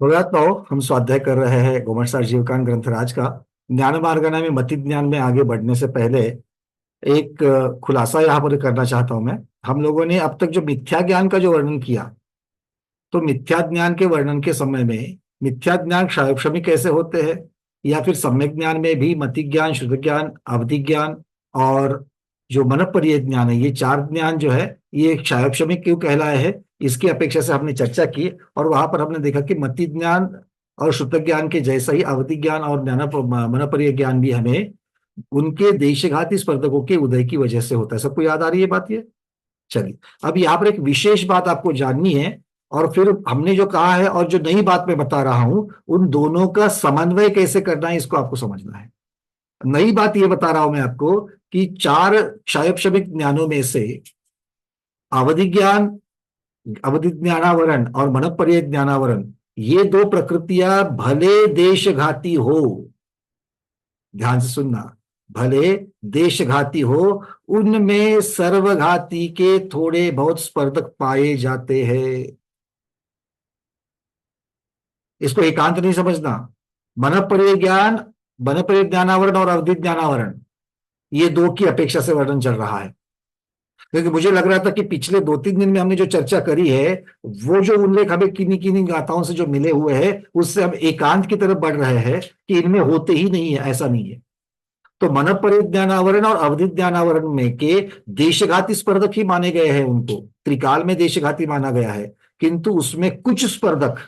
तो हम स्वाध्याय कर रहे हैं गोमट जीवकान ग्रंथराज का। ज्ञान मार्गना में मति ज्ञान में आगे बढ़ने से पहले एक खुलासा यहाँ पर करना चाहता हूं मैं। हम लोगों ने अब तक जो मिथ्या ज्ञान का जो वर्णन किया, तो मिथ्या ज्ञान के वर्णन के समय में मिथ्या ज्ञान क्षयक्षमी कैसे होते हैं, या फिर सम्यक ज्ञान में भी मति ज्ञान, शुद्ध ज्ञान, अवधि ज्ञान और जो मनःपरीय ज्ञान है, ये चार ज्ञान जो है ये क्षयक्षमी क्यों कहलाए हैं, इसकी अपेक्षा से हमने चर्चा की। और वहां पर हमने देखा कि मति ज्ञान और शुद्ध ज्ञान के जैसा ही अवधि ज्ञान और ज्ञान मनःपरीय ज्ञान भी हमें उनके देशघाती स्पर्धकों के उदय की वजह से होता है। सबको याद आ रही है बात ये? चलिए, अब यहाँ पर एक विशेष बात आपको जाननी है, और फिर हमने जो कहा है और जो नई बात मैं बता रहा हूं उन दोनों का समन्वय कैसे करना है, इसको आपको समझना है। नई बात ये बता रहा हूं मैं आपको कि चार क्षयक्षमिक ज्ञानों में से अवधि ज्ञान, अवधि ज्ञानावरण और मनःपरीय ज्ञानावरण, ये दो प्रकृतियां भले देशघाती हो, ध्यान से सुनना, भले देशघाती हो, उनमें सर्वघाती के थोड़े बहुत स्पर्धक पाए जाते हैं। इसको एकांत नहीं समझना। मनःपरीय ज्ञान, मनःपरीय ज्ञानावरण और अवधि ज्ञानावरण, ये दो की अपेक्षा से वर्णन चल रहा है। क्योंकि मुझे लग रहा था कि पिछले 2-3 दिन में हमने जो चर्चा करी है, वो जो उल्लेख हमें किन्हीं किन्हीं गाथाओं से जो मिले हुए हैं, उससे हम एकांत की तरफ बढ़ रहे हैं कि इनमें होते ही नहीं है, ऐसा नहीं है। तो मनःपरीय ज्ञानावरण और अवधि ज्ञानावरण में के देशघाती स्पर्धक ही माने गए हैं, उनको त्रिकाल में देशघाती माना गया है। किंतु उसमें कुछ स्पर्धक,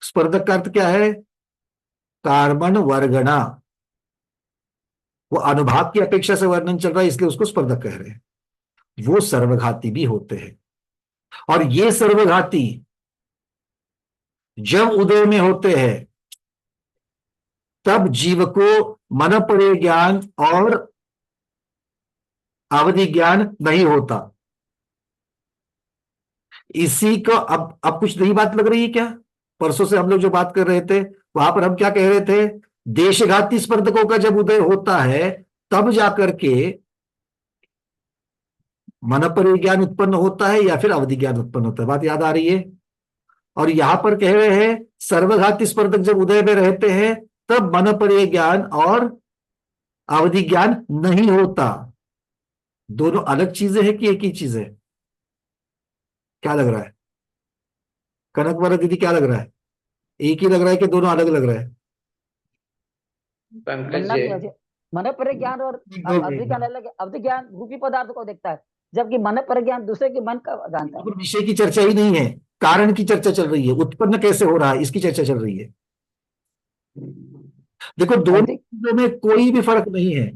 स्पर्धक का अर्थ क्या है? कार्बन वर्गणा, वो अनुभाग की अपेक्षा से वर्णन चल रहा है, इसलिए उसको स्पर्धक कह रहे हैं। वो सर्वघाती भी होते हैं, और ये सर्वघाती जब उदय में होते हैं तब जीव को मनःपरीय ज्ञान और अवधि ज्ञान नहीं होता। इसी को अब कुछ नई बात लग रही है क्या? परसों से हम लोग जो बात कर रहे थे, वहां पर हम क्या कह रहे थे? देशघाती स्पर्धकों का जब उदय होता है तब जाकर के मनःपरीय ज्ञान उत्पन्न होता है या फिर अवधि ज्ञान उत्पन्न होता है। बात याद आ रही है? और यहां पर कह रहे हैं सर्वघाती स्पर्धक जब उदय में रहते हैं तब मनःपरीय ज्ञान और अवधि ज्ञान नहीं होता। दोनों अलग चीजें हैं कि एक ही चीज है? क्या लग रहा है कनक वरा दीदी, क्या लग रहा है? एक ही लग रहा है कि दोनों अलग लग रहा है? पंकज गणना जी। की वजह मनःपरक ज्ञान और अवधि ज्ञान अलग है। अवधि ज्ञान रूपी पदार्थ को देखता है, जबकि मनःपरक ज्ञान दूसरे के मन का जानता है। विषय की चर्चा ही नहीं है, कारण की चर्चा चल रही है, उत्पन्न कैसे हो रहा है इसकी चर्चा चल रही है। देखो, दोनों अवधि चीजों में कोई भी फर्क नहीं है।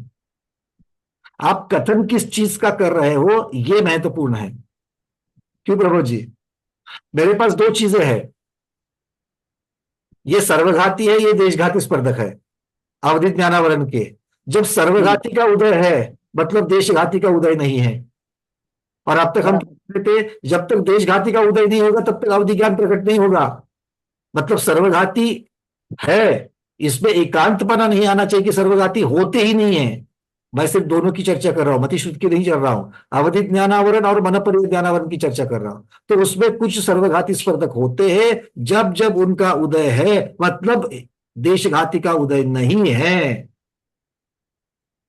आप कथन किस चीज का कर रहे हो ये महत्वपूर्ण है। क्यों प्रभु जी? मेरे पास दो चीजें हैं, ये सर्वघाती है, ये देशघाती स्पर्धक है अवधि ज्ञानावरण के। जब सर्वघाती का उदय है मतलब देशघाती का उदय नहीं है। और अब तक हम बराबर। कहते थे जब तक देशघाती का उदय नहीं होगा तब तक अवधि ज्ञान प्रकट नहीं होगा। मतलब सर्वघाती है, इसमें एकांतपना नहीं आना चाहिए कि सर्वघाती होते ही नहीं है। मैं सिर्फ दोनों की चर्चा कर रहा हूं, मतिश्रुत की नहीं चल रहा हूं। अवधि ज्ञानावरण और मनःपरीय ज्ञानावरण की चर्चा कर रहा हूं। तो उसमें कुछ सर्वघाती स्पर्धक होते हैं, जब जब उनका उदय है मतलब देशघाती का उदय नहीं है,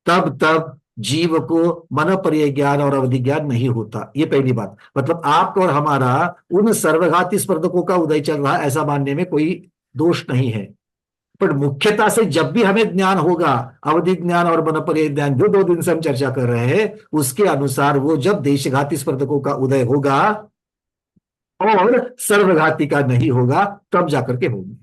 तब तब जीव को मनःपरीय ज्ञान और अवधि ज्ञान नहीं होता। ये पहली बात। मतलब आपका और हमारा उन सर्वघाती स्पर्धकों का उदय चल रहा है ऐसा मानने में कोई दोष नहीं है। पर मुख्यता से जब भी हमें ज्ञान होगा, अवधि ज्ञान और मनःपरीय ज्ञान जो 2 दिन से हम चर्चा कर रहे हैं, उसके अनुसार वो जब देशघाती स्पर्धकों का उदय होगा और सर्वघाती का नहीं होगा तब जाकर के होगी।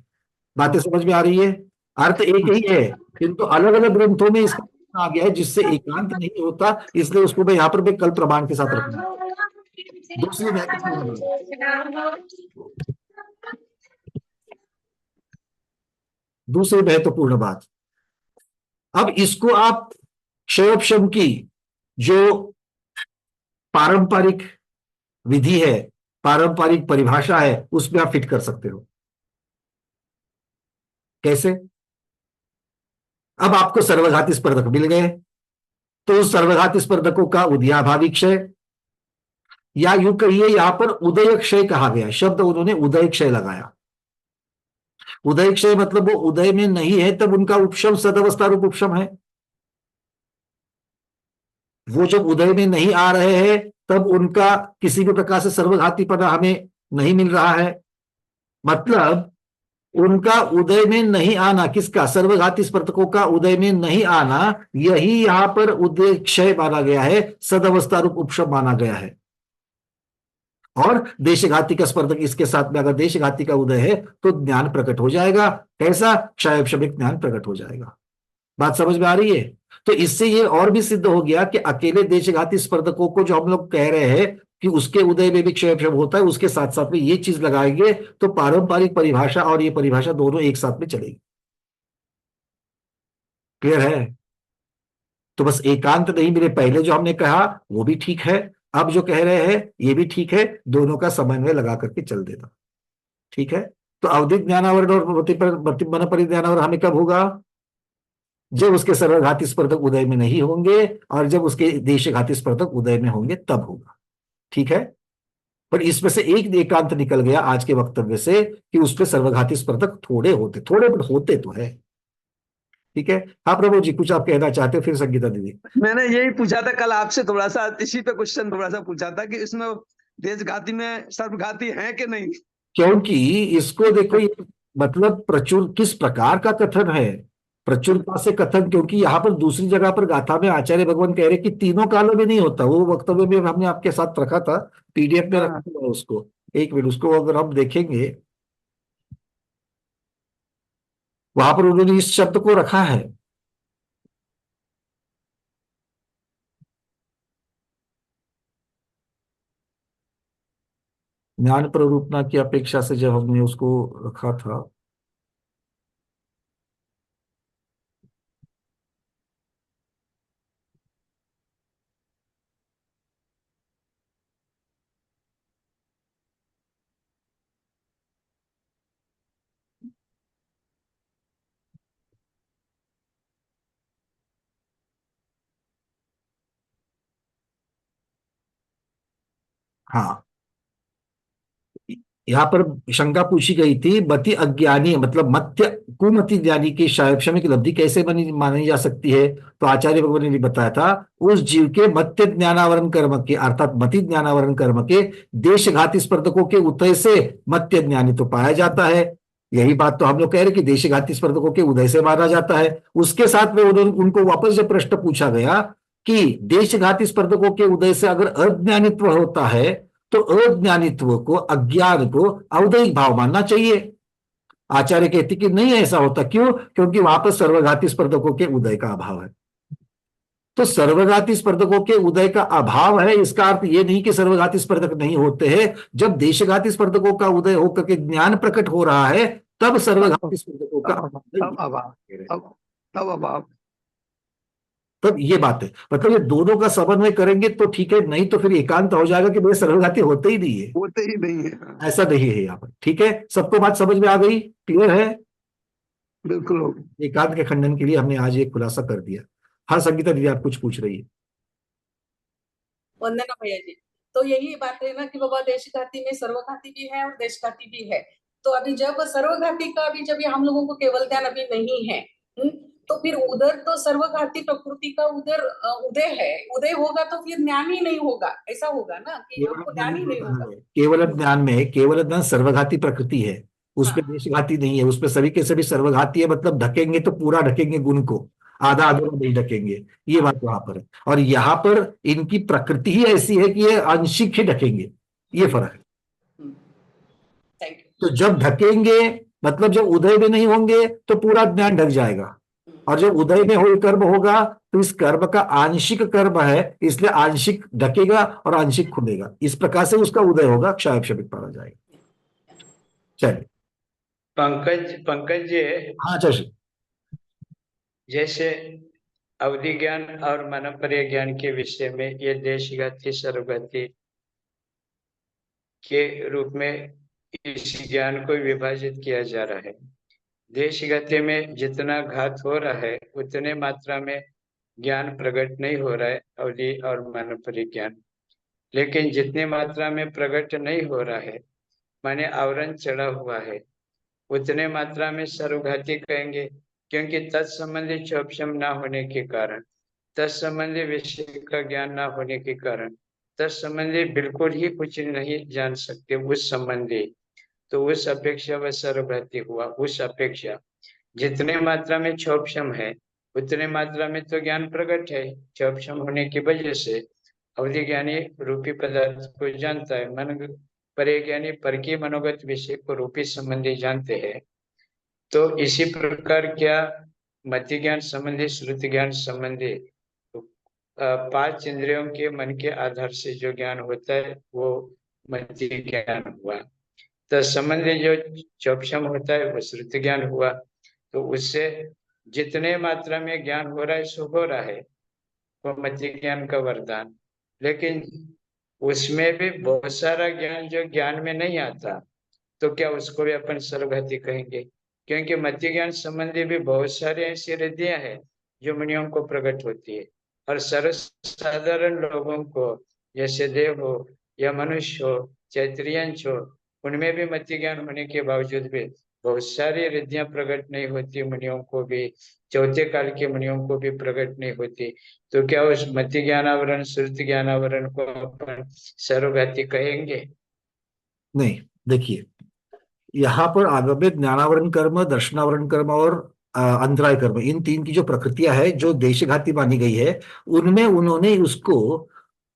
बातें समझ में आ रही है? अर्थ एक ही है, किंतु अलग अलग ग्रंथों में इसका आ गया है जिससे एकांत नहीं होता, इसलिए उसको मैं यहां पर भी कल प्रमाण के साथ रखूंगा। दूसरी महत्वपूर्ण बात, दूसरी महत्वपूर्ण बात, अब इसको आप क्षयोपशम की जो पारंपरिक विधि है, पारंपरिक परिभाषा है, उसमें आप फिट कर सकते हो। कैसे? अब आपको सर्वघाती स्पर्धक मिल गए, तो उस सर्वघाती स्पर्धकों का उदयाभावी क्षय, या यूं कहिए यहां पर उदय क्षय कहा गया, शब्द उन्होंने उदय क्षय लगाया। उदय क्षय मतलब वो उदय में नहीं है तब उनका उपशम सदवस्था रूप उपशम है। वो जब उदय में नहीं आ रहे हैं तब उनका किसी भी प्रकार से सर्वघातीपना हमें नहीं मिल रहा है। मतलब उनका उदय में नहीं आना, किसका, सर्वघाती स्पर्धकों का उदय में नहीं आना, यही यहां पर उदय क्षय माना गया है, सदवस्था रूप उपशम माना गया है। और देशघाती का स्पर्धक इसके साथ में अगर देशघाती का उदय है तो ज्ञान प्रकट हो जाएगा। कैसा, क्षय उपशमिक ज्ञान प्रकट हो जाएगा। बात समझ में आ रही है? तो इससे ये और भी सिद्ध हो गया कि अकेले देशघाती स्पर्धकों को जो हम लोग कह रहे हैं कि उसके उदय में भी क्षय उपशम होता है, उसके साथ साथ में ये चीज लगाएंगे तो पारंपरिक परिभाषा और ये परिभाषा दोनों एक साथ में चलेगी। क्लियर है? तो बस एकांत नहीं मिले, पहले जो हमने कहा वो भी ठीक है, अब जो कह रहे हैं ये भी ठीक है, दोनों का समन्वय लगा करके चल देना। ठीक है? तो अवधिक ज्ञानावरण और मन परिज्ञानावरण हमें कब होगा? जब उसके सर्वघाती स्पर्धक उदय में नहीं होंगे और जब उसके देशघाती स्पर्धक उदय में होंगे तब होगा। ठीक है? पर इसमें से एक एकांत निकल गया आज के वक्तव्य से कि उसपे सर्वघाती स्पर्धक थोड़े होते, थोड़े पर होते तो है। ठीक है? हाँ प्रभु जी, कुछ आप कहना चाहते हो? फिर संगीता दीदी। मैंने यही पूछा था कल आपसे, थोड़ा सा इसी पे क्वेश्चन थोड़ा सा पूछा था कि इसमें देशघाती में सर्वघाती है कि नहीं। क्योंकि इसको देखो, ये मतलब प्रचुर किस प्रकार का कथन है, प्रचुरता से कथन, क्योंकि यहां पर दूसरी जगह पर गाथा में आचार्य भगवान कह रहे कि तीनों कालों में नहीं होता। वो वक्तव्य में हमने आपके साथ रखा था, पीडीएफ में रखा हाँ। हुआ है उसको। एक मिनट, उसको अगर हम देखेंगे, वहां पर उन्होंने इस शब्द को रखा है। ज्ञान प्ररूपना की अपेक्षा से जब हमने उसको रखा था, हाँ, यहाँ पर शंका पूछी गई थी, मति अज्ञानी मतलब मध्य कुमति ज्ञानी की क्षमिक लब्धि कैसे बनी मानी जा सकती है? तो आचार्य भगवान ने भी बताया था, उस जीव के मत्य ज्ञानावरण कर्म के अर्थात मति ज्ञानावरण कर्म के देशघाती स्पर्धकों के उदय से मत्य ज्ञानी तो पाया जाता है। यही बात तो हम लोग कह रहे कि देशघाती स्पर्धकों के उदय से माना जाता है। उसके साथ में उनको वापस जब प्रश्न पूछा गया कि देशघाती स्पर्धकों के उदय से अगर अज्ञानित्व होता है तो अज्ञानित्व को, अज्ञान को औदैहिक भाव मानना चाहिए। आचार्य कहते कि नहीं ऐसा होता। क्यों? क्योंकि वहां पर सर्वघाती स्पर्धकों के उदय का अभाव है। तो सर्वघाती स्पर्धकों के उदय का अभाव है, इसका अर्थ ये नहीं कि सर्वघाती स्पर्धक नहीं होते हैं। जब देशघाती स्पर्धकों का उदय होकर के ज्ञान प्रकट हो रहा है तब तब सर्वघाती स्पर्धकों का तब तब अभाव, तब तब अभाव तब ये बात है। मतलब ये दोनों का समन्वय करेंगे तो ठीक है, नहीं तो फिर एकांत हो जाएगा कि भाई सर्वघाती होते ही नहीं है। होते ही नहीं है। हाँ, ऐसा नहीं है यहाँ पर। ठीक है? सबको बात समझ में आ गई? क्लियर है? बिल्कुल होगी। एकांत के खंडन के लिए हमने आज एक खुलासा कर दिया। हाँ संगीता दीदी, आप कुछ पूछ रही है। वंदना भैया जी। तो यही बात है ना कि बाबा देशघाती में सर्वघाती भी है और देशघाती भी है। तो अभी जब सर्वघाती का अभी जब ये हम लोगों को केवल ज्ञान अभी नहीं है, तो फिर उधर तो सर्वघाती प्रकृति का उधर उदय है। उदय होगा तो फिर ज्ञान ही नहीं होगा, ऐसा होगा ना कि केवल हमको ज्ञान ज्ञान ही नहीं होगा। में, केवल ज्ञान में केवल ज्ञान सर्वघाती प्रकृति है, उसमें हाँ। देशघाती नहीं है। उसमें सभी के सभी सर्वघाती है, मतलब ढकेंगे तो पूरा ढकेंगे गुण को, आधा हाँ। अधूरा नहीं ढकेंगे। ये हाँ। बात वहां पर है। और यहाँ पर इनकी प्रकृति ही ऐसी है कि ये आंशिक ही ढकेंगे। ये फर्क है। थैंक तो जब ढकेंगे मतलब जब उदय में नहीं होंगे तो पूरा ज्ञान ढक जाएगा, यू। और जब उदय में हो कर्म होगा तो इस कर्म का आंशिक कर्म है, इसलिए आंशिक ढकेगा और आंशिक खुलेगा। इस प्रकार से उसका उदय होगा, क्षय क्षमिक पाया जाएगा। चलिए। पंकज पंकज जी, हाँ चल। जैसे अवधि ज्ञान और मनोपर्य ज्ञान के विषय में ये देशगति सर्वगति के रूप में इस ज्ञान को विभाजित किया जा रहा है। देशगति में जितना घात हो रहा है उतने मात्रा में ज्ञान प्रकट नहीं हो रहा है, अवधि और मनोपर्य ज्ञान। लेकिन जितनी मात्रा में प्रकट नहीं हो रहा है, माने आवरण चढ़ा हुआ है, उतने मात्रा में सर्वघाती कहेंगे, क्योंकि तत्संबंधी क्षोभशम ना होने के कारण, तत्संबंधी विषय का ज्ञान ना होने के कारण, तत्संबंधी बिल्कुल ही कुछ नहीं जान सकते उस संबंधी, तो उस अपेक्षा वह सर्वघाती हुआ। उस अपेक्षा जितने मात्रा में क्षोभशम है उतने मात्रा में तो ज्ञान प्रकट है। क्षोभशम होने की वजह से अवधि ज्ञानी रूपी पदार्थ को जानता है, मन परे ज्ञानी पर की मनोगत विषय को रूपी संबंधी जानते हैं। तो इसी प्रकार क्या मति ज्ञान संबंधी, श्रुति ज्ञान संबंधी पांच इंद्रियों के मन के आधार से जो ज्ञान होता है वो मति ज्ञान हुआ। तो संबंधी जो क्षोभशम होता है वो श्रुति ज्ञान हुआ। तो उससे जितने मात्रा में ज्ञान हो रहा है सो हो रहा है, वो मति ज्ञान का वरदान। लेकिन उसमें भी बहुत सारा ज्ञान जो ज्ञान में नहीं आता, तो क्या उसको भी अपन सर्वघाती कहेंगे? क्योंकि मति ज्ञान संबंधी भी बहुत सारे ऐसी रिद्धियां हैं जो मुनियों को प्रकट होती है, और सर्वसाधारण लोगों को, जैसे देव हो या मनुष्य हो, चैत्रियंश हो, उनमें भी मति ज्ञान होने के बावजूद भी बहुत सारी रिद्धियां प्रकट नहीं होती मुनियों को भी, चौथे काल के मुनियों को भी प्रकट नहीं होती। तो क्या उस मति ज्ञानावरण, श्रुति ज्ञानावरण को अपन सर्वघाती कहेंगे? नहीं, देखिए, यहाँ पर आगम्य ज्ञानावरण कर्म, दर्शनावरण कर्म और अंतराय कर्म, इन तीन की जो प्रकृतियां है जो देशघाती मानी गई है, उनमें उन्होंने उसको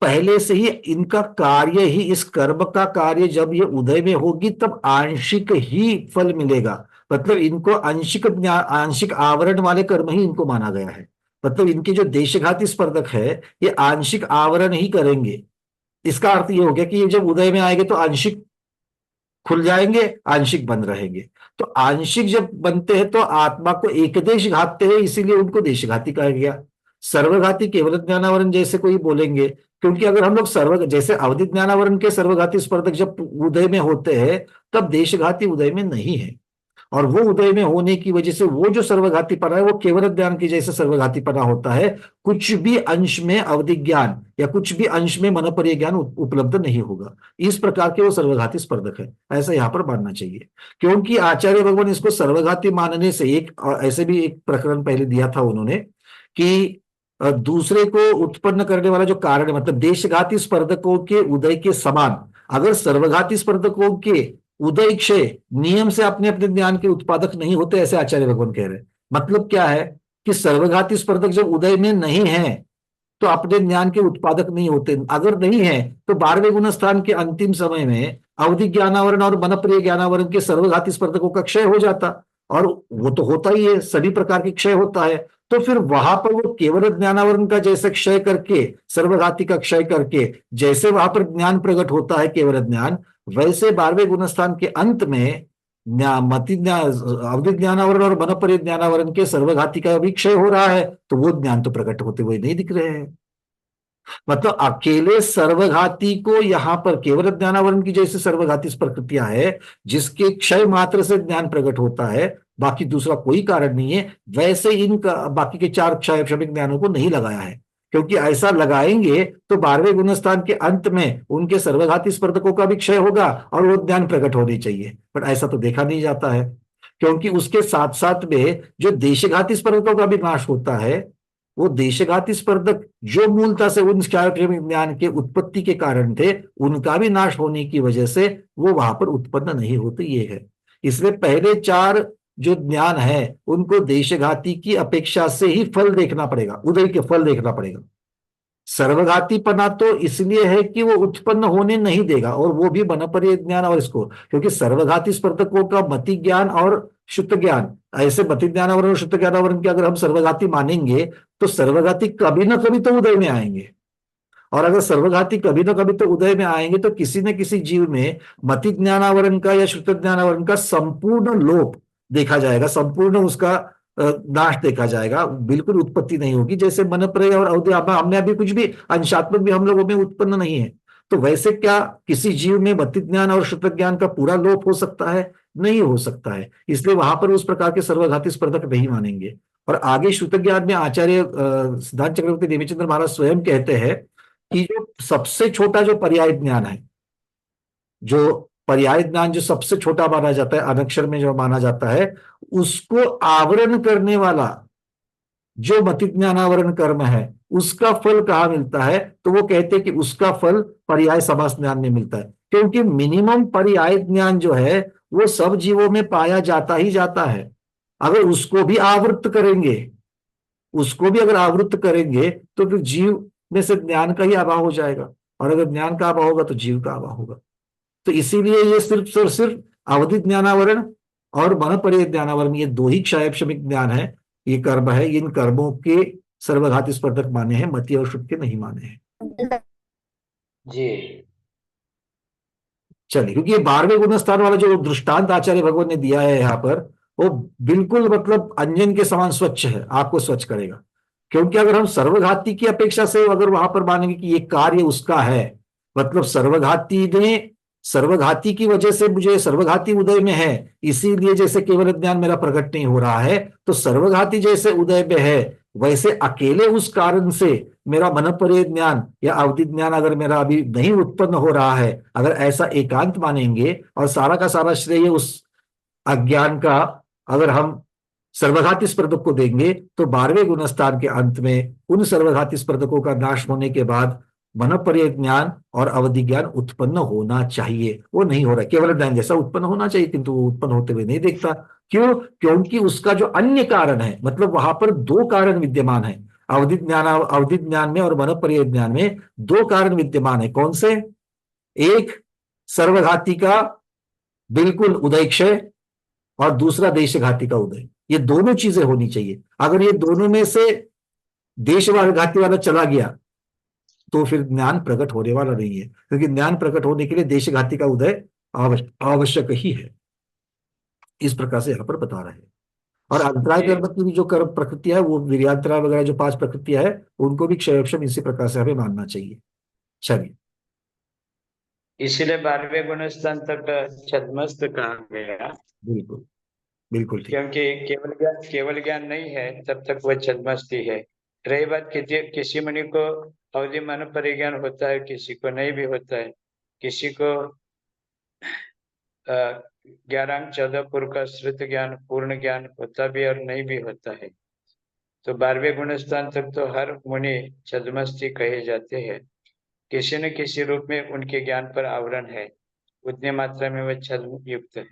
पहले से ही, इनका कार्य ही, इस कर्म का कार्य जब ये उदय में होगी तब आंशिक ही फल मिलेगा। मतलब इनको आंशिक आवरण वाले कर्म ही इनको माना गया है। मतलब इनके जो देशघाती स्पर्धक है ये आंशिक आवरण ही करेंगे। इसका अर्थ ये हो गया कि ये जब उदय में आएंगे तो आंशिक खुल जाएंगे, आंशिक बंद रहेंगे। तो आंशिक जब बनते हैं तो आत्मा को एकदेश घातते हैं, इसीलिए उनको देशघाती कहा गया। सर्वघाती केवल ज्ञानावरण जैसे कोई बोलेंगे, क्योंकि अगर हम लोग जैसे अवधि ज्ञानावरण के सर्वघाती स्पर्धक जब उदय में होते हैं तब देशघाती उदय में नहीं है, और वो उदय में होने की वजह से वो जो सर्वघातीपना है वो केवल ज्ञान की जैसे सर्वघातीपना होता है। कुछ भी अंश में अवधि ज्ञान या कुछ भी अंश में मनोपरीय ज्ञान उपलब्ध नहीं होगा। इस प्रकार के वो सर्वघाती स्पर्धक है, ऐसा यहाँ पर मानना चाहिए। क्योंकि आचार्य भगवान इसको सर्वघाती मानने से ऐसे भी एक प्रकरण पहले दिया था उन्होंने कि दूसरे को उत्पन्न करने वाला जो कारण है, मतलब देशघाती स्पर्धकों के उदय के समान अगर सर्वघाती स्पर्धकों के उदय क्षय नियम से अपने अपने ज्ञान के उत्पादक नहीं होते, ऐसे आचार्य भगवान कह रहे हैं। मतलब क्या है कि सर्वघाती स्पर्धक जब उदय में नहीं है तो अपने ज्ञान के उत्पादक नहीं होते। अगर नहीं है तो 12वें गुण स्थान के अंतिम समय में अवधि ज्ञानावरण और मनप्रिय ज्ञानावरण के सर्वघाती स्पर्धकों का क्षय हो जाता, और वो तो होता ही है, सभी प्रकार के क्षय होता है। तो फिर वहां पर वो केवल ज्ञानावरण का जैसे क्षय करके, सर्वघाती का क्षय करके जैसे वहां पर ज्ञान प्रकट होता है केवल ज्ञान, वैसे 12वें गुणस्थान के अंत में अवधि ज्ञानावरण और मनोपरीय ज्ञानावरण के सर्वघाती का भी क्षय हो रहा है, तो वो ज्ञान तो प्रकट होते हुए नहीं दिख रहे हैं। मतलब अकेले सर्वघाती को यहाँ पर केवल ज्ञानावरण की जैसे सर्वघाती प्रकृतियां है जिसके क्षय मात्र से ज्ञान प्रकट होता है, बाकी दूसरा कोई कारण नहीं है, वैसे इनका बाकी के 4 क्षय क्षमिक ज्ञानों को नहीं लगाया है। क्योंकि ऐसा लगाएंगे तो 12वें गुणस्थान के अंत में उनके सर्वघाती स्पर्धकों का भी क्षय होगा और वो ज्ञान प्रकट होनी चाहिए, पर ऐसा तो देखा नहीं जाता है। क्योंकि उसके साथ साथ में जो देशघाती स्पर्धकों का भी नाश होता है, वो देशघाती स्पर्धक जो मूलता से उन ज्ञान के उत्पत्ति के कारण थे, उनका भी नाश होने की वजह से वो वहां पर उत्पन्न नहीं होते, ये है। इसलिए पहले 4 जो ज्ञान है उनको देशघाती की अपेक्षा से ही फल देखना पड़ेगा, उदय के फल देखना पड़ेगा। सर्वघातीपना तो इसलिए है कि वो उत्पन्न होने नहीं देगा, और वो भी मनोपरीय ज्ञान और इसको, क्योंकि सर्वघाती स्पर्धकों का मति ज्ञान और शुद्ध ज्ञान, ऐसे मति ज्ञानावरण और शुद्ध ज्ञानावरण के अगर हम सर्वघाती मानेंगे तो सर्वघाती कभी ना कभी तो उदय में आएंगे, और अगर सर्वघाती कभी ना कभी तो उदय में आएंगे तो किसी न किसी जीव में मति ज्ञानावरण का या शुद्ध ज्ञानावरण का संपूर्ण लोप देखा जाएगा, संपूर्ण उसका नाश देखा जाएगा, बिल्कुल उत्पत्ति नहीं होगी। जैसे मनोपरीय और अवधि हमने अभी कुछ भी अंशात्मक भी हम लोगों में उत्पन्न नहीं है, तो वैसे क्या किसी जीव में मति ज्ञान और शुद्ध ज्ञान का पूरा लोप हो सकता है? नहीं हो सकता है। इसलिए वहां पर उस प्रकार के सर्वघाती स्पर्धक नहीं मानेंगे। और आगे शुद्ध ज्ञान में आचार्य सिद्धांत चक्रवर्ती देवीचंद्र महाराज स्वयं कहते हैं कि जो सबसे छोटा जो पर्याय ज्ञान है, जो पर्याय ज्ञान जो सबसे छोटा माना जाता है, अनक्षर में जो माना जाता है, उसको आवरण करने वाला जो मतिज्ञानावरण कर्म है, उसका फल कहाँ मिलता है? तो वो कहते हैं कि उसका फल पर्याय समास ज्ञान में मिलता है, क्योंकि मिनिमम पर्याय ज्ञान जो है वो सब जीवों में पाया जाता ही जाता है। अगर उसको भी आवृत्त करेंगे, उसको भी अगर आवृत्त करेंगे तो फिर जीव में से ज्ञान का ही अभाव हो जाएगा, और अगर ज्ञान का अभाव होगा तो जीव का अभाव होगा। तो इसीलिए ये सिर्फ और सिर्फ अवधि ज्ञानावरण और मनपर्य ज्ञानावरण, ये दो ही क्षयक्षमिक ज्ञान है, ये कर्म है, इन कर्मों के सर्वघात स्पर्धक माने हैं, मति और शुद्ध के नहीं माने हैं। जी चलिए, क्योंकि ये 12वें गुणस्थान वाला जो दृष्टांत आचार्य भगवान ने दिया है यहाँ पर, वो बिल्कुल मतलब अंजन के समान स्वच्छ है, आपको स्वच्छ करेगा। क्योंकि अगर हम सर्वघाती की अपेक्षा से अगर वहां पर मानेंगे कि ये कार्य उसका है, मतलब सर्वघाती की वजह से मुझे सर्वघाती उदय में है, इसीलिए जैसे केवल ज्ञान मेरा प्रकट नहीं हो रहा है, तो सर्वघाती जैसे उदय में है वैसे अकेले उस कारण से मेरा मनपर्य ज्ञान या अवधि ज्ञान अगर मेरा अभी नहीं उत्पन्न हो रहा है, अगर ऐसा एकांत मानेंगे और सारा का सारा श्रेय उस अज्ञान का अगर हम सर्वघाती स्पर्धक को देंगे, तो 12वें गुणस्थान के अंत में उन सर्वघाती स्पर्धकों का नाश होने के बाद मनपर्य ज्ञान और अवधि ज्ञान उत्पन्न होना चाहिए। वो नहीं हो रहा, केवल ज्ञान जैसा उत्पन्न होना चाहिए, किंतु वो उत्पन्न होते हुए नहीं देखता। क्यों? क्योंकि उसका जो अन्य कारण है, मतलब वहां पर दो कारण विद्यमान है, अवधि ज्ञान में और मनपर्य ज्ञान में दो कारण विद्यमान है। कौन से? एक सर्वघाती का बिल्कुल उदय क्षय, और दूसरा देशघाती का उदय। ये दोनों चीजें होनी चाहिए। अगर ये दोनों में से देशघाती वाला चला गया तो फिर ज्ञान प्रकट होने वाला नहीं है, क्योंकि ज्ञान प्रकट होने के लिए देशघाती का उदय आवश्यक ही है। इस प्रकार से यहां पर बता रहे हैं। और अंतराय कर्म की भी जो कर्म प्रकृतियां है, वो वीर्यान्तराय वगैरह जो 5 प्रकृतियां है, उनको भी क्षयक्षम इसी प्रकार से हमें मानना चाहिए। चलिए, इसीलिए 12वें गुणस्थान तक छद्मस्त कहा गया, बिल्कुल बिल्कुल ठीक। क्योंकि केवल ज्ञान नहीं है तब तक वह छद्मस्ती है। रही बात किसी मुनि को अवधि मन परिज्ञान होता है, किसी को नहीं भी होता है, किसी को 11 14 पूर्व का श्रुत ज्ञान पूर्ण ज्ञान होता भी और नहीं भी होता है। तो 12वें गुणस्थान तक तो हर मुनि छद्मस्ती कहे जाते हैं, किसी न किसी रूप में उनके ज्ञान पर आवरण है, उतनी मात्रा में वह छद्म युक्त है।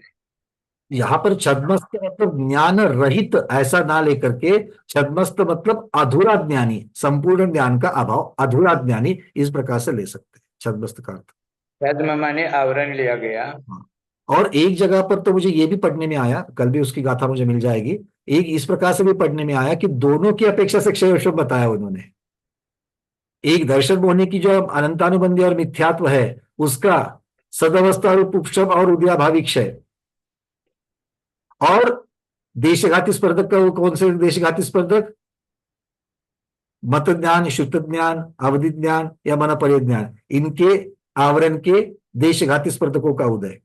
यहां पर छद्मस्त मतलब ज्ञान रहित ऐसा ना लेकर के, छद्मस्त मतलब अधूरा ज्ञानी, संपूर्ण ज्ञान का अभाव, अधूरा ज्ञानी, इस प्रकार से ले सकते हैं छद्मस्त का अर्थ। छद्म माने आवरण लिया गया। हाँ। और एक जगह पर तो मुझे ये भी पढ़ने में आया, कल भी उसकी गाथा मुझे मिल जाएगी, एक इस प्रकार से भी पढ़ने में आया कि दोनों की अपेक्षा से क्षय बताया उन्होंने। एक दर्शन मोहनी की जो अनंतानुबंधी और मिथ्यात्व है, उसका सदवस्था रूप उपशम और उदयाभावी क्षय, और देशघाती स्पर्धक का वो कौन से देशघाती स्पर्धक? मत ज्ञान, शुद्ध ज्ञान, अवधि ज्ञान या मनपर्य ज्ञान, इनके आवरण के देशघाती स्पर्धकों का उदय।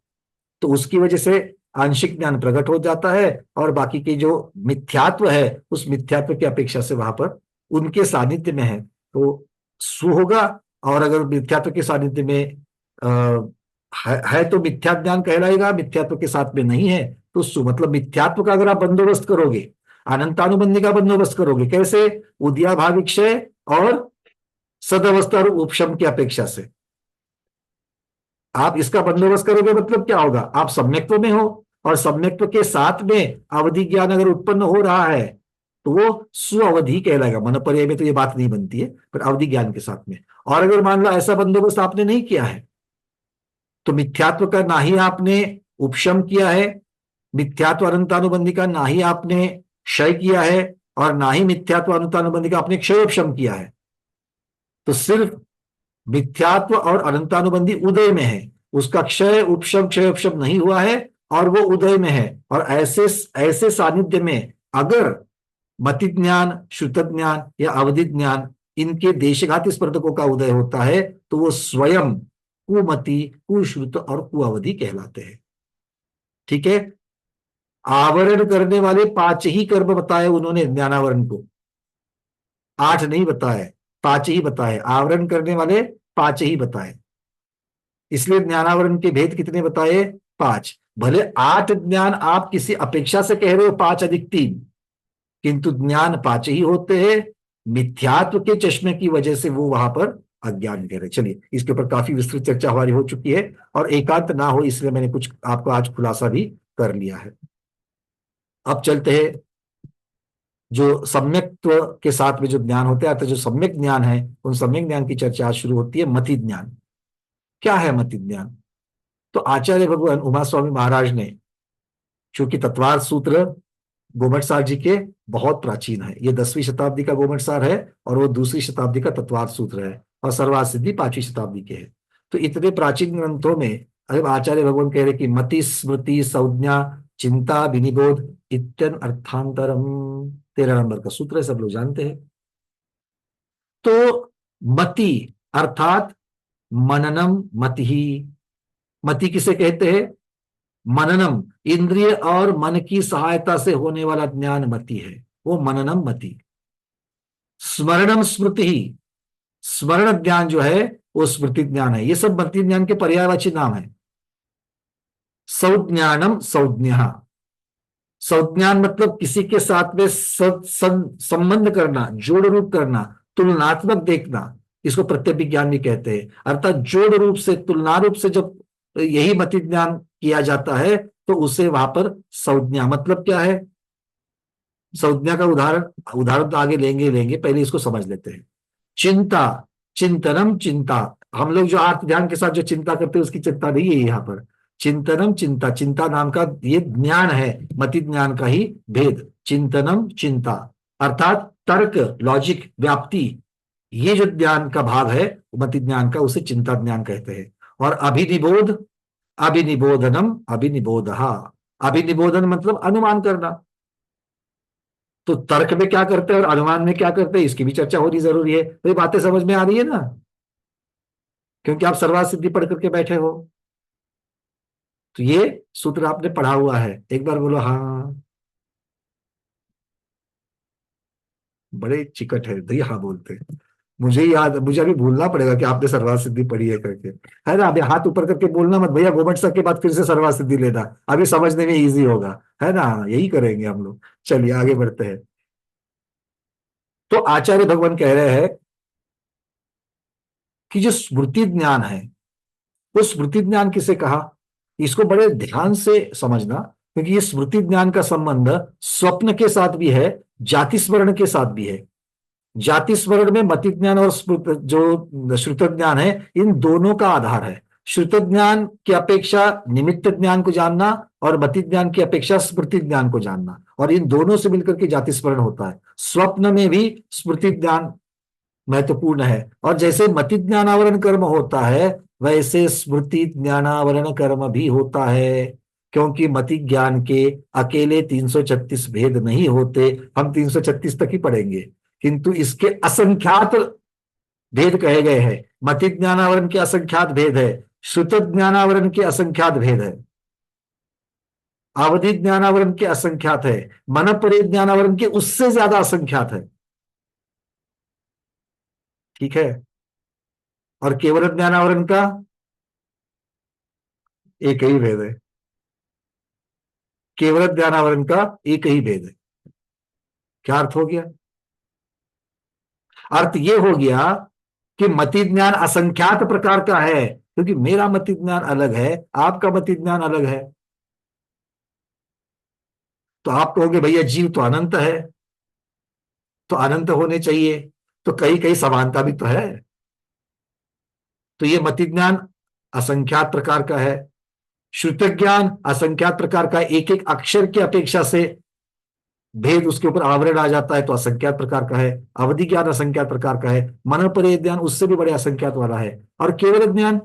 तो उसकी वजह से आंशिक ज्ञान प्रकट हो जाता है, और बाकी के जो मिथ्यात्व है उस मिथ्यात्व की अपेक्षा से वहां पर उनके सानिध्य में है तो सु होगा। और अगर मिथ्यात्व के सानिध्य में है तो मिथ्या ज्ञान कहलाएगा, मिथ्यात्व के साथ में नहीं है तो सु। मतलब मिथ्यात्व का अगर आप बंदोबस्त करोगे, अनंतानुबंधी का बंदोबस्त करोगे, कैसे? उदयाभावी क्षय और सदवस्था रूप उपशम की अपेक्षा से आप इसका बंदोबस्त करोगे, मतलब क्या होगा? आप सम्यक्त्व में हो, और सम्यक्त्व के साथ में अवधि ज्ञान अगर उत्पन्न हो रहा है तो वो सुअवधि कहलाएगा। मनपर्य में तो ये बात नहीं बनती है, पर अवधि ज्ञान के साथ में। और अगर मान लो ऐसा बंदोबस्त आपने नहीं किया है, तो मिथ्यात्व का ना ही आपने उपशम किया है, मिथ्यात्व अनंतानुबंधी का ना ही आपने क्षय किया है, और ना ही मिथ्यात्व अनंतानुबंधी का आपने क्षयोपशम किया है। तो सिर्फ मिथ्यात्व और अनंतानुबंधी उदय में है, उसका क्षय उपशम क्षयोपशम नहीं हुआ है, और वो उदय में है। और ऐसे सानिध्य में अगर मति ज्ञान, श्रुत ज्ञान या अवधि ज्ञान, इनके देशघाती स्पर्धकों का उदय होता है, तो वो स्वयं कुमति, कुश्रुत और कुअवधि कहलाते हैं। ठीक है? आवरण करने वाले 5 ही कर्म बताए उन्होंने ज्ञानावरण को, 8 नहीं बताए, 5 ही बताए। आवरण करने वाले 5 ही बताए। इसलिए ज्ञानावरण के भेद कितने बताए? 5। भले 8 ज्ञान आप किसी अपेक्षा से कह रहे हो, 5 अधिक 3, किंतु ज्ञान 5 ही होते हैं। मिथ्यात्व के चश्मे की वजह से वो वहां पर अज्ञान कह रहे। चलिए, इसके ऊपर काफी विस्तृत चर्चा हमारी हो चुकी है, और एकांत ना हो इसलिए मैंने कुछ आपको आज खुलासा भी कर लिया है। अब चलते हैं जो सम्यक्त्व के साथ में जो ज्ञान होते हैं, अर्थात जो सम्यक ज्ञान है, उन सम्यक ज्ञान की चर्चा आज शुरू होती है। मति ज्ञान क्या है? मति ज्ञान तो आचार्य भगवान उमा स्वामी महाराज ने, चूंकि तत्वार्थ सूत्र गोमटसार जी के बहुत प्राचीन है, ये 10वीं शताब्दी का गोमटसार है और वो 2री शताब्दी का तत्वार्थ सूत्र है, और सर्वार्थ सिद्धि 5वीं शताब्दी के है। तो इतने प्राचीन ग्रंथों में अब आचार्य भगवान कह रहे कि मति स्मृति संज्ञा चिंता विनिबोध इत्यन अर्थांतरम, 13 नंबर का सूत्र है, सब लोग जानते हैं। तो मति अर्थात मननम मति ही, मति किसे कहते हैं? मननम, इंद्रिय और मन की सहायता से होने वाला ज्ञान मति है, वो मननम मति। स्मरणम स्मृति ही, स्मरण ज्ञान जो है वो स्मृति ज्ञान है। ये सब मति ज्ञान के पर्यायवाची नाम है। संज्ञानम संज्ञा, संज्ञान मतलब किसी के साथ में संबंध करना, जोड़ रूप करना, तुलनात्मक देखना, इसको प्रत्यभिज्ञान भी कहते हैं। अर्थात जोड़ रूप से, तुलना रूप से जब यही मति ज्ञान किया जाता है तो उसे वहां पर संज्ञा, मतलब क्या है? संज्ञा का उदाहरण तो आगे लेंगे, पहले इसको समझ लेते हैं। चिंता, चिंतनम चिंता, हम लोग जो आत्म ध्यान के साथ जो चिंता करते हैं उसकी चिंता नहीं है यहाँ पर। चिंतनम चिंता, चिंता नाम का ये ज्ञान है, मति ज्ञान का ही भेद। चिंतनम चिंता अर्थात तर्क, लॉजिक, व्याप्ति, ये जो ज्ञान का भाग है मति ज्ञान का, उसे चिंता ज्ञान कहते हैं। और अभिनिबोध, अभिनिबोधनम अभिनिबोधहा, अभिनिबोधन मतलब अनुमान करना। तो तर्क में क्या करते हैं और अनुमान में क्या करते हैं, इसकी भी चर्चा होनी जरूरी है। तो ये बातें समझ में आ रही है ना, क्योंकि आप सर्वार्थ सिद्धि पढ़ करके बैठे हो, तो ये सूत्र आपने पढ़ा हुआ है। एक बार बोलो हाँ। बड़े चिकट है भैया, हाँ बोलते हैं। मुझे याद, मुझे अभी भूलना पड़ेगा कि आपने सर्वार्थ सिद्धि पढ़ी है करके, है ना। अभी हाथ ऊपर करके बोलना मत भैया, गोमट सर के बाद फिर से सर्वार्थ सिद्धि लेना, अभी समझने में इजी होगा, है ना। यही करेंगे हम लोग। चलिए आगे बढ़ते हैं। तो आचार्य भगवान कह रहे हैं कि जो स्मृति ज्ञान है, वो स्मृति ज्ञान किसे कहा, इसको बड़े ध्यान से समझना, क्योंकि ये स्मृति ज्ञान का संबंध स्वप्न के साथ भी है, जाति स्मरण के साथ भी है। जाति स्मरण में मति ज्ञान और जो श्रुत ज्ञान है, इन दोनों का आधार है। श्रुत ज्ञान की अपेक्षा निमित्त ज्ञान को जानना और मति ज्ञान की अपेक्षा स्मृति ज्ञान को जानना, और इन दोनों से मिलकर के जाति स्मरण होता है। स्वप्न में भी स्मृति ज्ञान महत्वपूर्ण है, और जैसे मति ज्ञानावरण कर्म होता है वैसे स्मृति ज्ञानावरण कर्म भी होता है। क्योंकि मति ज्ञान के अकेले 336 भेद नहीं होते, हम 336 तक ही पढ़ेंगे, किंतु इसके असंख्यात भेद कहे गए हैं। मति ज्ञानावरण के असंख्यात भेद है, श्रुत ज्ञानावरण के असंख्यात भेद है, अवधि ज्ञानावरण के असंख्यात है, मन परे ज्ञानावरण के उससे ज्यादा असंख्यात है। ठीक है। और केवल ज्ञानावरण का एक ही भेद है, केवल ज्ञानावरण का एक ही भेद है। क्या अर्थ हो गया? अर्थ ये हो गया कि मति ज्ञान असंख्यात प्रकार का है, क्योंकि मेरा मति ज्ञान अलग है, आपका मति ज्ञान अलग है। तो आप कहोगे भैया जीव तो अनंत है, तो अनंत होने चाहिए, तो कहीं कहीं समानता भी तो है। तो ये मति ज्ञान असंख्यात प्रकार का है, श्रुत ज्ञान असंख्यात प्रकार का, एक एक अक्षर की अपेक्षा से भेद उसके ऊपर आवरण आ जाता है, तो असंख्यात प्रकार का है। अवधि ज्ञान असंख्यात प्रकार का है, मनोपरि ज्ञान उससे भी बड़े असंख्यात वाला है। और केवल ज्ञान,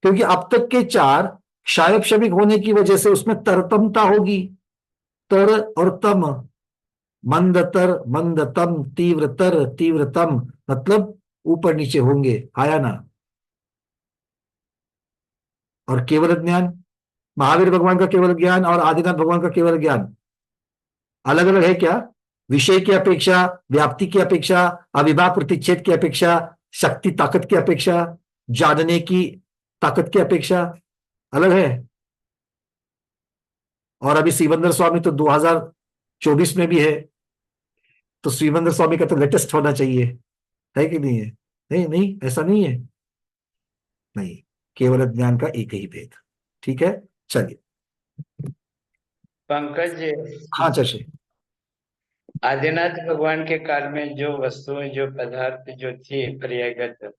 क्योंकि अब तक के 4 क्षायब शमिक होने की वजह से उसमें तरतमता होगी, तर और तम, मंदतर मंदतम, तीव्रतर तीव्रतम, मतलब ऊपर नीचे होंगे, आया ना। और केवल ज्ञान, महावीर भगवान का केवल ज्ञान और आदिनाथ भगवान का केवल ज्ञान अलग अलग है क्या? विषय की अपेक्षा, व्याप्ति की अपेक्षा, अविभाग प्रतिच्छेद की अपेक्षा, शक्ति ताकत की अपेक्षा, जानने की ताकत की अपेक्षा अलग है। और अभी शिवेंद्र स्वामी तो 2024 में भी है, तो शिवेंद्र स्वामी का तो लेटेस्ट होना चाहिए, है कि नहीं है? नहीं नहीं, ऐसा नहीं है। नहीं, केवल ज्ञान का एक ही भेद। ठीक है, चलिए। पंकज जी, हाँ चशे। आदिनाथ भगवान के काल में जो वस्तुएं, जो पदार्थ जो थी पर्यायगत,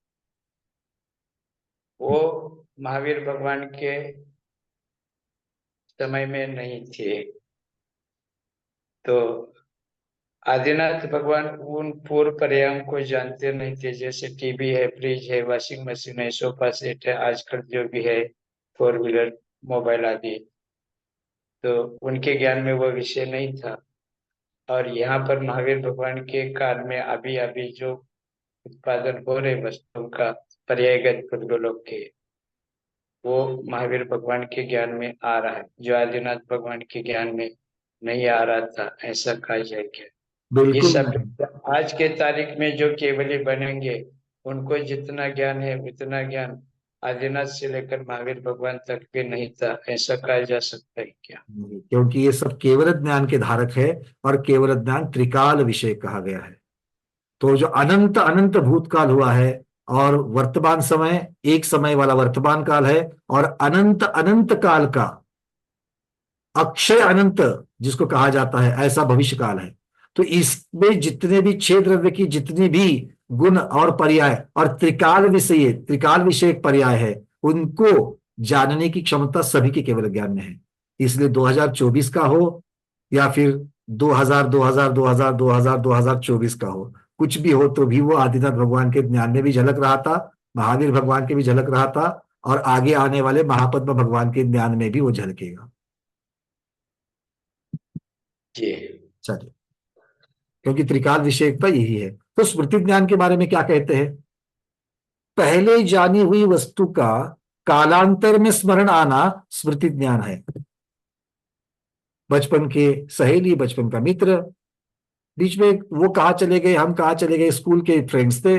वो महावीर भगवान के समय में नहीं थे। तो आदिनाथ भगवान उन पूर्व पर्यायों को जानते नहीं थे, जैसे टीवी है, फ्रिज है, वॉशिंग मशीन है, सोफा सेट है, आजकल जो भी है, फोर व्हीलर, मोबाइल आदि। तो उनके ज्ञान में वो विषय नहीं था। और यहाँ पर महावीर भगवान के काल में अभी अभी जो उत्पादन हो रहे वस्तुओं का पर्यायगत पुद्गलोक के, वो महावीर भगवान के ज्ञान में आ रहा है, जो आदिनाथ भगवान के ज्ञान में नहीं आ रहा था, ऐसा कहा जाए क्या? ये बिल्कुल सब नहीं। आज के तारीख में जो केवली बनेंगे, उनको जितना ज्ञान है उतना ज्ञान आदिनाथ से लेकर महावीर भगवान तक भी नहीं था, ऐसा कहा जा सकता है क्या? नहीं, क्योंकि ये सब केवल ज्ञान के धारक है, और केवल ज्ञान त्रिकाल विषय कहा गया है। तो जो अनंत अनंत भूतकाल हुआ है, और वर्तमान समय एक समय वाला वर्तमान काल है, और अनंत अनंत काल का अक्षय अनंत जिसको कहा जाता है, ऐसा भविष्य काल है। तो इसमें जितने भी छह द्रव्य की जितने भी गुण और पर्याय और त्रिकाल विषय पर्याय है, उनको जानने की क्षमता सभी के केवल ज्ञान में है। इसलिए 2024 का हो, या फिर 2000 2000 2000 2000 2024 का हो, कुछ भी हो, तो भी वो आदिनाथ भगवान के ज्ञान में भी झलक रहा था, महावीर भगवान के भी झलक रहा था, और आगे आने वाले महापद्म भगवान के ज्ञान में भी वो झलकेगा। जी, चलिए, क्योंकि त्रिकाल विषयकता यही है। तो स्मृति ज्ञान के बारे में क्या कहते हैं? पहले जानी हुई वस्तु का कालांतर में स्मरण आना स्मृति ज्ञान है। बचपन के सहेली, बचपन का मित्र, बीच में वो कहाँ चले गए, हम कहाँ चले गए, स्कूल के फ्रेंड्स थे,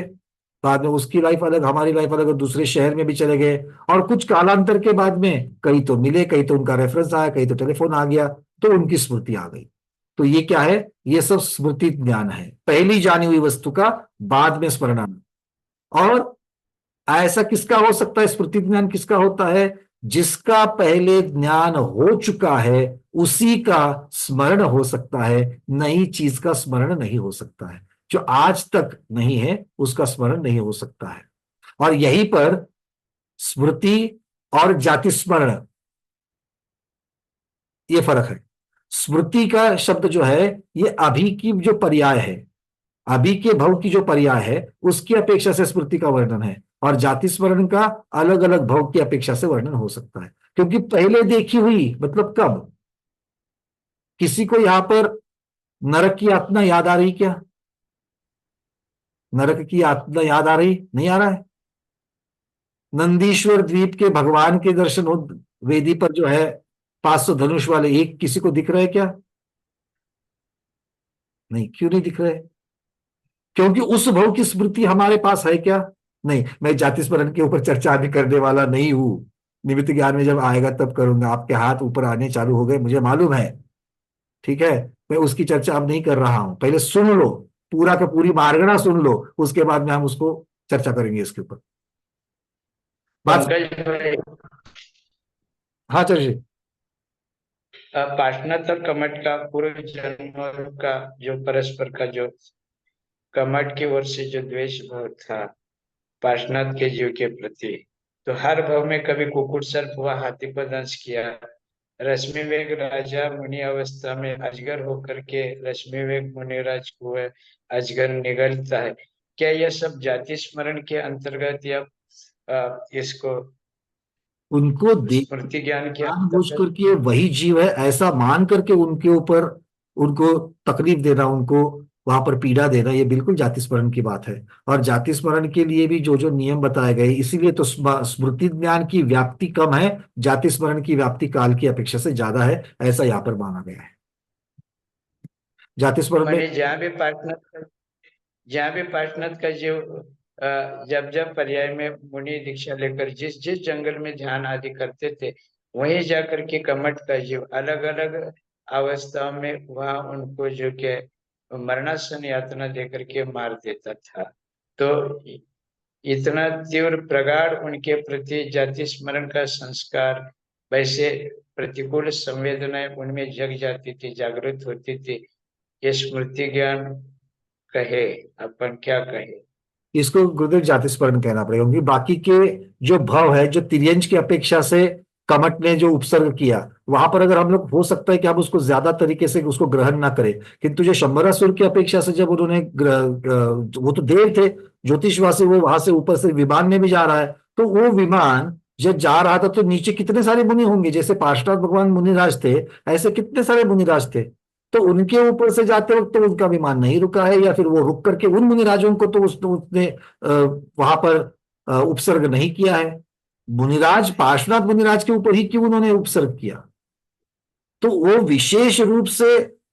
बाद में उसकी लाइफ अलग, हमारी लाइफ अलग, और दूसरे शहर में भी चले गए, और कुछ कालांतर के बाद में कहीं तो मिले, कहीं तो उनका रेफरेंस आया, कहीं तो टेलीफोन आ गया, तो उनकी स्मृति आ गई। तो ये क्या है? ये सब स्मृति ज्ञान है, पहली जानी हुई वस्तु का बाद में स्मरण आना। और ऐसा किसका हो सकता है? स्मृति ज्ञान किसका होता है? जिसका पहले ज्ञान हो चुका है उसी का स्मरण हो सकता है, नई चीज का स्मरण नहीं हो सकता है। जो आज तक नहीं है उसका स्मरण नहीं हो सकता है। और यहीं पर स्मृति और जाति स्मरण, ये फर्क है। स्मृति का शब्द जो है, ये अभी की जो पर्याय है, अभी के भव की जो पर्याय है, उसकी अपेक्षा से स्मृति का वर्णन है, और जाति स्मरण का अलग अलग भव की अपेक्षा से वर्णन हो सकता है। क्योंकि पहले देखी हुई मतलब कब? किसी को यहां पर नरक की यातना याद आ रही क्या? नरक की यातना याद आ रही? नहीं आ रहा है? नंदीश्वर द्वीप के भगवान के दर्शन हो, वेदी पर जो है 500 धनुष वाले, एक किसी को दिख रहे क्या? नहीं, क्यों नहीं दिख रहे? क्योंकि उस भव की स्मृति हमारे पास है क्या? नहीं। मैं जाति स्मरण के ऊपर चर्चा अभी करने वाला नहीं हूं, निमित्त ज्ञान में जब आएगा तब करूंगा। आपके हाथ ऊपर आने चालू हो गए, मुझे मालूम है, ठीक है। मैं उसकी चर्चा अब नहीं कर रहा हूं, पहले सुन लो, पूरा का पूरी मार्गना सुन लो, उसके बाद में हम उसको चर्चा करेंगे इसके ऊपर। बात। पंकज भाई, हाँ चलिए। पार्टनर और कमट का पूर्व जन्म का जो परस्पर का जो कमट की ओर से जो द्वेष भाव था पार्श्वनाथ के जीव के प्रति, तो हर भाव में कभी कुकुर सर्प हुआ, हाथी को दंश किया, रश्मि वेग राजा मुनि अवस्था में अजगर होकर के रश्मि वेग मुनिराज हुए अजगर निगलता है। क्या यह सब जाति स्मरण के अंतर्गत या इसको उनको देख स्मृति ज्ञान के जानबूझ अंतर्गत? करके वही जीव है ऐसा मान करके उनके ऊपर उनको तकलीफ देना, उनको वहां पर पीड़ा देना, ये बिल्कुल जाति स्मरण की बात है। और जाति स्मरण के लिए भी जो जो नियम बताए गए, इसीलिए तो स्मृति ज्ञान की व्याप्ति कम है, जाति स्मरण की व्याप्ति काल की अपेक्षा से ज्यादा है, ऐसा यहाँ पर माना गया है। जाति स्मरण में माने जहाँ भी पार्टनर का जो जब जब पर्याय में मुनि दीक्षा लेकर जिस जिस जंगल में ध्यान आदि करते थे, वहीं जाकर के कमठ का जीव अलग अलग अवस्थाओं में वहां उनको जो कि मरणासन यातना देकर के मार देता था। तो इतना तीव्र प्रगाढ़ उनके प्रति जाति स्मरण का संस्कार, वैसे प्रतिकूल संवेदनाएं उनमें जग जाती थी, जागृत होती थी। ये स्मृति ज्ञान कहे, अपन क्या कहे? इसको गुरुदेव जाति स्मरण कहना पड़ेगा, क्योंकि बाकी के जो भाव है, जो तिर्यंज की अपेक्षा से कमठ ने जो उपसर्ग किया, वहां पर अगर हम लोग, हो सकता है कि हम उसको ज्यादा तरीके से उसको ग्रहण ना करें, किंतु जो शंबरासुर की अपेक्षा से जब उन्होंने वो तो देव थे, ज्योतिषवासी, वो वहां से ऊपर से विमान में भी जा रहा है, तो वो विमान जब जा रहा था तो नीचे कितने सारे मुनि होंगे, जैसे पार्श्वनाथ भगवान मुनिराज थे, ऐसे कितने सारे मुनिराज थे। तो उनके ऊपर से जाते वक्त तो उनका विमान नहीं रुका है, या फिर वो रुक करके उन मुनिराजों को तो उसने वहां पर उपसर्ग नहीं किया है। मुनिराज, पार्श्वनाथ मुनिराज के ऊपर ही क्यों उन्होंने उपसर्ग किया? तो वो विशेष रूप से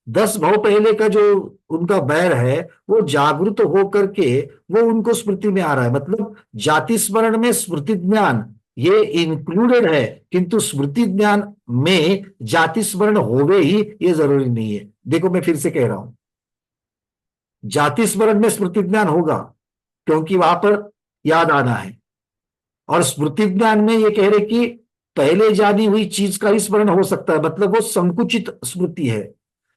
10 भाव पहले का जो उनका बैर है, वो जागृत होकर के वो उनको स्मृति में आ रहा है। मतलब जाति स्मरण में स्मृति ज्ञान ये इंक्लूडेड है, किंतु स्मृति ज्ञान में जाति स्मरण होवे ही ये जरूरी नहीं है। देखो, मैं फिर से कह रहा हूं, जाति स्मरण में स्मृति ज्ञान होगा क्योंकि वहां पर याद आना है, और स्मृति ज्ञान में ये कह रहे कि पहले जानी हुई चीज का ही स्मरण हो सकता है, मतलब वो संकुचित स्मृति है।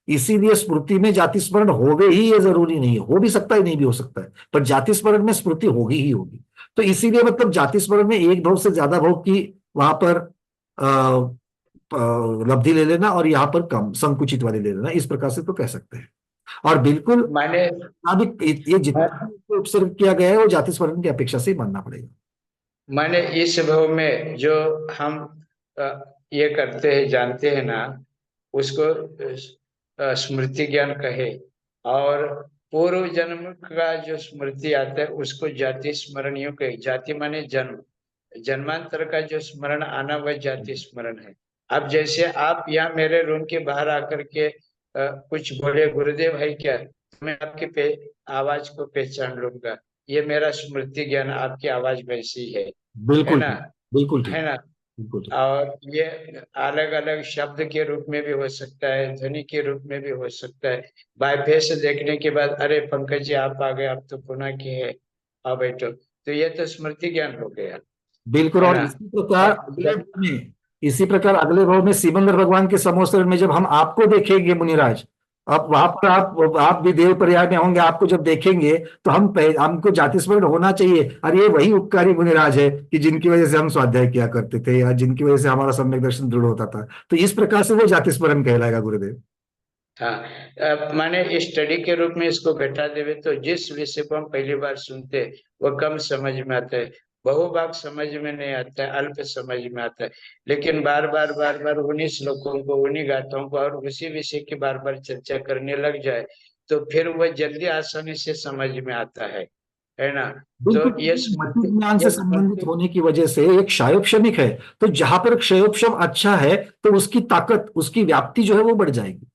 इसीलिए स्मृति में जाति स्मरण होवे ही ये जरूरी नहीं है, हो भी सकता है, नहीं भी हो सकता है, पर जाति स्मरण में स्मृति होगी ही होगी। तो इसीलिए मतलब जाति स्मरण में एक भाव से ज्यादा भाव की वहां पर लब्धि ले लेना, और यहाँ पर कम संकुचित वाली ले लेना, इस प्रकार से तो कह सकते हैं। और बिल्कुल माने ये जितना उपसर्ग किया गया है वो जाति स्मरण की अपेक्षा से ही मानना पड़ेगा। माने इस भाव में जो हम ये करते हैं, जानते हैं ना, उसको स्मृति ज्ञान कहे, और पूर्व जन्म का जो स्मृति आता है उसको जाति स्मरण यूं कहे। जाति माने जन्म, जन्मांतर का जो स्मरण आना वह जाति स्मरण है। अब जैसे आप यहाँ मेरे रूम के बाहर आकर के कुछ बोले, गुरुदेव है क्या, मैं आपकी आवाज को पहचान लूंगा, ये मेरा स्मृति ज्ञान, आपकी आवाज वैसी है बिल्कुल ना, बिल्कुल ठीक, है ना। बिल्कुल ठीक। और ये अलग अलग शब्द के रूप में भी हो सकता है, ध्वनि के रूप में भी हो सकता है। बाय फेस देखने के बाद, अरे पंकज जी आप आ गए, आप तो पुणे के हैं, आ बैठो, तो ये तो स्मृति ज्ञान हो गया, बिल्कुल। है और ना। इसी प्रकार अगले भाव में सिमंदर भगवान के समोसर में जब हम आपको देखेंगे मुनिराज, अब वहां पर आप भी देव पर्याय में होंगे, आपको जब देखेंगे तो हमको जाति स्मरण होना चाहिए, अरे ये वही उपकारी मुनिराज है कि जिनकी वजह से हम स्वाध्याय किया करते थे, या जिनकी वजह से हमारा सम्यक दर्शन दृढ़ होता था। तो इस प्रकार से वो जाति स्मरण कहलाएगा गुरुदेव। हाँ, माने स्टडी के रूप में इसको घटा देवे तो जिस विषय को हम पहली बार सुनते वो कम समझ में आता है, बहुभाग समझ में नहीं आता है, अल्प समझ में आता है। लेकिन बार बार उन्हीं श्लोकों को, उन्हीं गाथाओं को और उसी विषय की बार बार चर्चा करने लग जाए तो फिर वह जल्दी आसानी से समझ में आता है ना। बिल्कुल, तो ये मति ज्ञान से संबंधित होने की वजह से एक क्षयोक्षमिक है, तो जहां पर क्षयोक्षम अच्छा है तो उसकी ताकत, उसकी व्याप्ति जो है वो बढ़ जाएगी।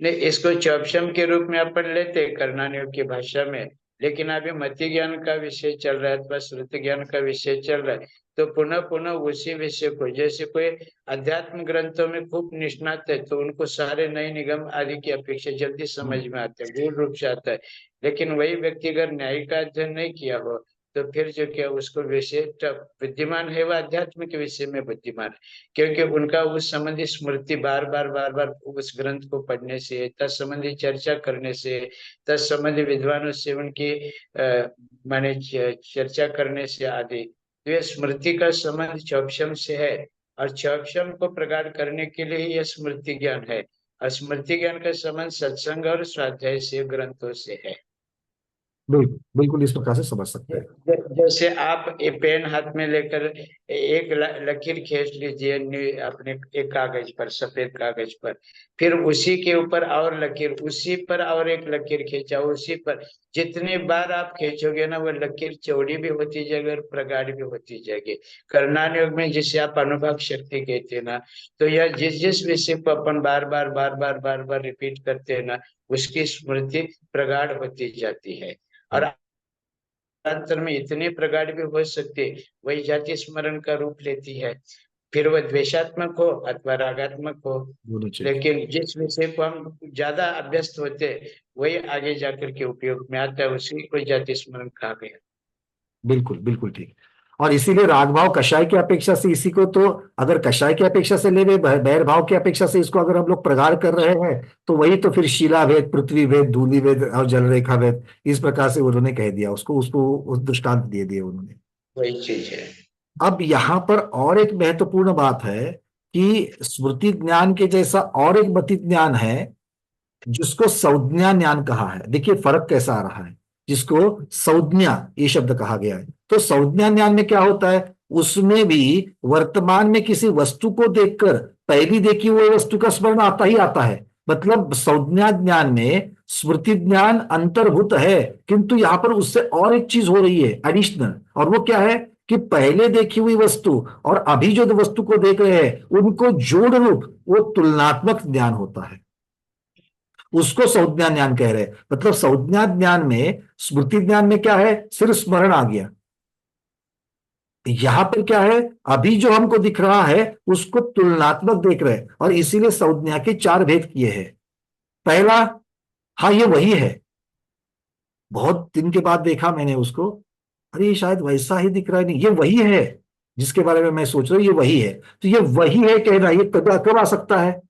नहीं, इसको चौपशम के रूप में अपन लेते हैं कर्णानियों की भाषा में, लेकिन अभी मति ज्ञान का विषय चल रहा है अथवा श्रुति ज्ञान का विषय चल रहा है, तो पुनः पुनः उसी विषय को, जैसे कोई अध्यात्म ग्रंथों में खूब निष्णात है तो उनको सारे नए निगम आदि की अपेक्षा जल्दी समझ में आते हैं, गूढ़ रूप से आता है। लेकिन वही व्यक्ति अगर न्याय का अध्ययन नहीं किया हो तो फिर जो क्या उसको विषय बुद्धिमान है, वह अध्यात्म के विषय में बुद्धिमान है, क्योंकि उनका उस संबंधी स्मृति बार बार उस ग्रंथ को पढ़ने से, तत्संबंधी चर्चा करने से, तत्संबंधी विद्वानों से उनकी माने चर्चा करने से आदि, तो ये स्मृति का संबंध चौपशम से है, और चौपशम को प्रगाढ़ करने के लिए यह स्मृति ज्ञान है, और स्मृति ज्ञान का संबंध सत्संग और स्वाध्याय से, ग्रंथों से है। बिल्कुल बिल्कुल, इस प्रकार से समझ सकते हैं। जैसे आप एक पेन हाथ में लेकर एक लकीर खींच लीजिए अपने एक कागज पर, सफेद कागज पर, फिर उसी के ऊपर और लकीर, उसी पर और एक लकीर खींचा, उसी पर जितनी बार आप खींचोगे ना वो लकीर चौड़ी भी होती जाएगी और प्रगाढ़ भी होती जाएगी। कर्णान योग में जिसे आप अनुभव शक्ति कहते हैं ना, तो यह जिस जिस विषय को अपन बार बार रिपीट करते हैं ना, उसकी स्मृति प्रगाढ़ होती जाती है। और कालांतर में इतने प्रगाढ़ भी हो सकते, वही जाति स्मरण का रूप लेती है। फिर वह द्वेषात्मक हो अथवा रागात्मक हो, दोनों चाहिए। लेकिन जिस विषय को हम ज्यादा अभ्यस्त होते वही आगे जाकर के उपयोग में आता है, उसी को जाति स्मरण कहा गया। बिल्कुल बिल्कुल ठीक। और इसीलिए रागभाव कषाय की अपेक्षा से इसी को, तो अगर कषाय की अपेक्षा से ले बैर भाव की अपेक्षा से इसको अगर हम लोग प्रगाढ़ कर रहे हैं, तो वही तो फिर शिला भेद, पृथ्वी भेद, धूलि भेद और जल रेखा भेद, इस प्रकार से उन्होंने कह दिया उसको, उसको उस दृष्टांत दे दिए उन्होंने। वही चीज है। अब यहाँ पर और एक महत्वपूर्ण बात है कि स्मृति ज्ञान के जैसा और एक मति ज्ञान है जिसको संज्ञा ज्ञान कहा है। देखिए फर्क कैसा आ रहा है, जिसको संज्ञा ये शब्द कहा गया है। तो संज्ञा ज्ञान में क्या होता है, उसमें भी वर्तमान में किसी वस्तु को देखकर पहली देखी हुई वस्तु का स्मरण आता ही आता है। मतलब संज्ञा ज्ञान में स्मृति ज्ञान अंतर्भूत है, किंतु यहां पर उससे और एक चीज हो रही है एडिशनल, और वो क्या है कि पहले देखी हुई वस्तु और अभी जो वस्तु को देख रहे हैं उनको जोड़ रूप वो तुलनात्मक ज्ञान होता है, उसको संज्ञा ज्ञान कह रहे हैं। मतलब संज्ञा ज्ञान में, स्मृति ज्ञान में क्या है, सिर्फ स्मरण आ गया। यहां पर क्या है, अभी जो हमको दिख रहा है उसको तुलनात्मक देख रहे हैं, और इसीलिए संज्ञा के 4 भेद किए हैं। पहला, हाँ ये वही है, बहुत दिन के बाद देखा मैंने उसको, अरे ये शायद वैसा ही दिख रहा है, नहीं ये वही है जिसके बारे में मैं सोच रहा हूं, ये वही है। तो ये वही है कहना, ये कब आ सकता है,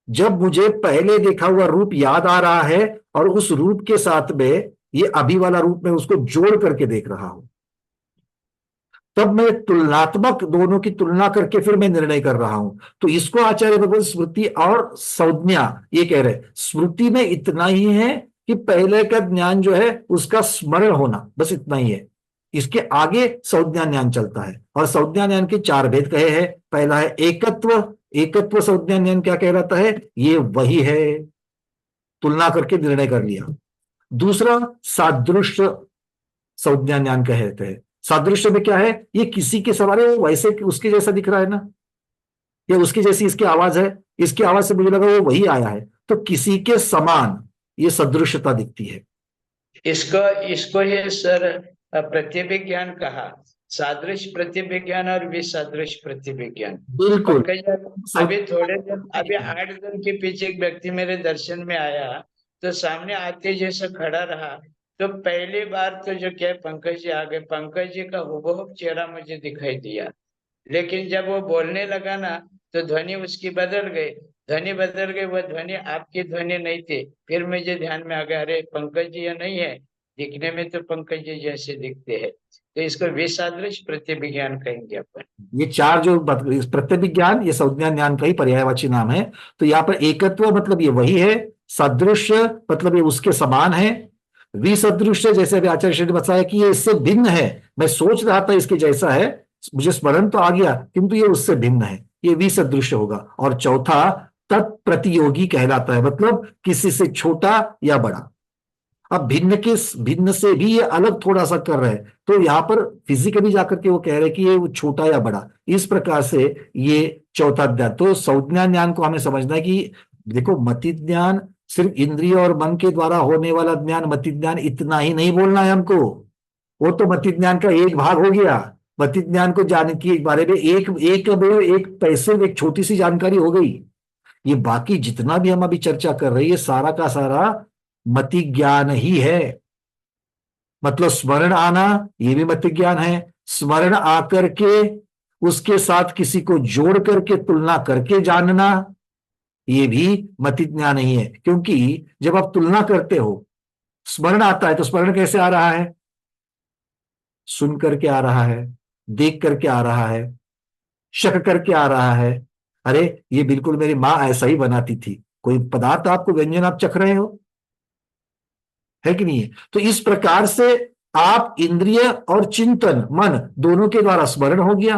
जब मुझे पहले देखा हुआ रूप याद आ रहा है और उस रूप के साथ में ये अभी वाला रूप में उसको जोड़ करके देख रहा हूं, तब मैं तुलनात्मक दोनों की तुलना करके फिर मैं निर्णय कर रहा हूं। तो इसको आचार्य भगवत स्मृति और संज्ञा ये कह रहे, स्मृति में इतना ही है कि पहले का ज्ञान जो है उसका स्मरण होना, बस इतना ही है। इसके आगे संज्ञा ज्ञान चलता है, और संज्ञा ज्ञान के 4 भेद कहे हैं। पहला है एकत्व, एकत्व संज्ञा ज्ञान क्या कहलाता है, ये वही है, तुलना करके निर्णय कर लिया। दूसरा सादृश्य संज्ञा ज्ञान कहते हैं। सादृश्य में क्या है, ये किसी के सवाल है वैसे उसके जैसा दिख रहा है ना, या उसकी जैसी इसकी आवाज है, इसकी आवाज से मुझे लगा वो वही आया है, तो किसी के समान ये सदृश्यता दिखती है। इसको ही सर प्रत्यभिज्ञान कहा, सादृश्य प्रत्यभिज्ञान और विसदृश प्रत्यभिज्ञान। बिल्कुल। अभी 8 दिन के पीछे एक व्यक्ति मेरे दर्शन में आया, तो सामने आते जैसा खड़ा रहा, तो पहली बार तो जो क्या पंकज जी आ गए, पंकज जी का हुबहू चेहरा मुझे दिखाई दिया, लेकिन जब वो बोलने लगा ना तो ध्वनि उसकी बदल गई, वह ध्वनि आपकी ध्वनि नहीं थी। फिर मुझे ध्यान में आ गया, अरे पंकज जी ये नहीं है, दिखने में तो पंकज जी जैसे दिखते हैं। तो इसको विसदृश प्रत्यभिज्ञान कहेंगे अपन। ये 4 जो प्रत्यभिज्ञान, ये संज्ञा ज्ञान का ही पर्यायवाची नाम है। तो यहाँ पर एकत्व मतलब ये वही है, सदृश्य मतलब ये उसके समान है, विसदृश्य जैसे अभी आचार्य श्री ने बताया कि ये इससे भिन्न है, मैं सोच रहा था इसके जैसा है, मुझे स्मरण तो आ गया किंतु ये उससे भिन्न है, ये विसदृश्य होगा। और चौथा तत्प्रतियोगी कहलाता है, मतलब किसी से छोटा या बड़ा। अब भिन्न से भी ये अलग थोड़ा सा कर रहे हैं, तो यहाँ पर फिजिकली जाकर के वो कह रहे हैं कि ये छोटा या बड़ा, इस प्रकार से ये चौथा ज्ञान। तो संज्ञा ज्ञान को हमें समझना है कि देखो मति ज्ञान सिर्फ इंद्रिय और मन के द्वारा होने वाला ज्ञान, मति ज्ञान इतना ही नहीं बोलना है हमको, वो तो मति ज्ञान का एक भाग हो गया। मति ज्ञान को जानने के बारे में एक पैसे में एक छोटी सी जानकारी हो गई। ये बाकी जितना भी हम अभी चर्चा कर रहे हैं, सारा का सारा मति ज्ञान ही है। मतलब स्मरण आना ये भी मति ज्ञान है, स्मरण आकर के उसके साथ किसी को जोड़ करके तुलना करके जानना ये भी मति ज्ञान ही है। क्योंकि जब आप तुलना करते हो, स्मरण आता है, तो स्मरण कैसे आ रहा है, सुन करके आ रहा है, देख करके आ रहा है, शक करके आ रहा है, अरे ये बिल्कुल मेरी माँ ऐसा ही बनाती थी। कोई पदार्थ आपको, व्यंजन आप चख रहे हो, है कि नहीं है? तो इस प्रकार से आप इंद्रिय और चिंतन मन दोनों के द्वारा स्मरण हो गया।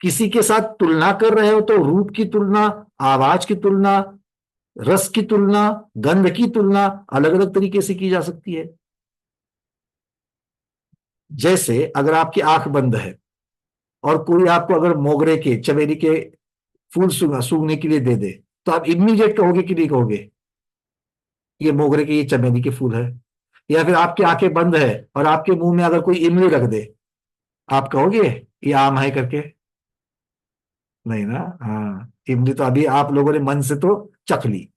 किसी के साथ तुलना कर रहे हो तो रूप की तुलना, आवाज की तुलना, रस की तुलना, गंध की तुलना अलग अलग तरीके से की जा सकती है। जैसे अगर आपकी आंख बंद है और कोई आपको अगर मोगरे के, चमेली के फूल सूंघने के लिए दे दे, तो आप इमीडिएट कहोगे कि नहीं कहोगे ये मोगरे के, ये चमेली के फूल है। या फिर आपकी आंखें बंद है और आपके मुंह में अगर कोई इमली रख दे, आप कहोगे ये आम है करके? नहीं ना। हाँ, इमली तो अभी आप लोगों ने मन से तो चख ली,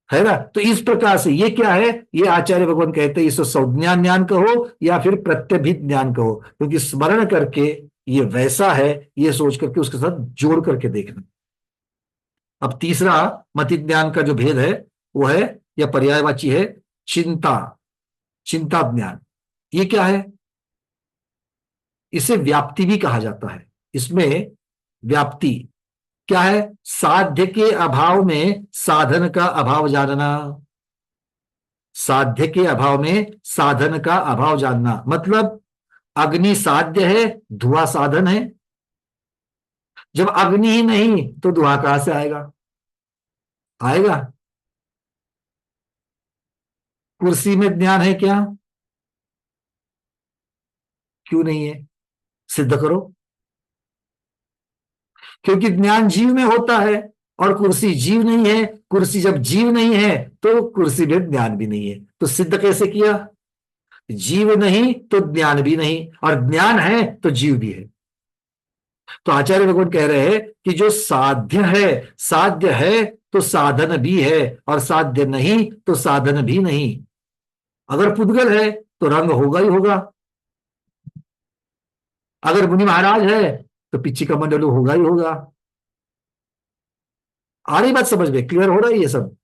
है ना। तो इस प्रकार से ये क्या है, ये आचार्य भगवान कहते हैं इसको संज्ञा ज्ञान कहो या फिर प्रत्यभित ज्ञान कहो, क्योंकि स्मरण करके ये वैसा है, ये सोच करके उसके साथ जोड़ करके देखना। अब तीसरा मति ज्ञान का जो भेद है वो है, या पर्यायवाची है, चिंता, चिंता ज्ञान। ये क्या है? इसे व्याप्ति भी कहा जाता है। इसमें व्याप्ति क्या है? साध्य के अभाव में साधन का अभाव जानना। साध्य के अभाव में साधन का अभाव जानना मतलब अग्नि साध्य है, धुआं साधन है। जब अग्नि ही नहीं तो धुआं कहां से आएगा? आएगा? कुर्सी में ज्ञान है क्या? क्यों नहीं है? सिद्ध करो। क्योंकि ज्ञान जीव में होता है और कुर्सी जीव नहीं है। कुर्सी जब जीव नहीं है तो कुर्सी में ज्ञान भी नहीं है। तो सिद्ध कैसे किया? जीव नहीं तो ज्ञान भी नहीं, और ज्ञान है तो जीव भी है। तो आचार्य भगवान कह रहे हैं कि जो साध्य है तो साधन भी है, और साध्य नहीं तो साधन भी नहीं। अगर पुद्गल है तो रंग होगा ही होगा, अगर मुनि महाराज है तो पिच्ची कमंडलू होगा ही होगा। आ रही बात समझ में? क्लियर हो रहा है ये सब?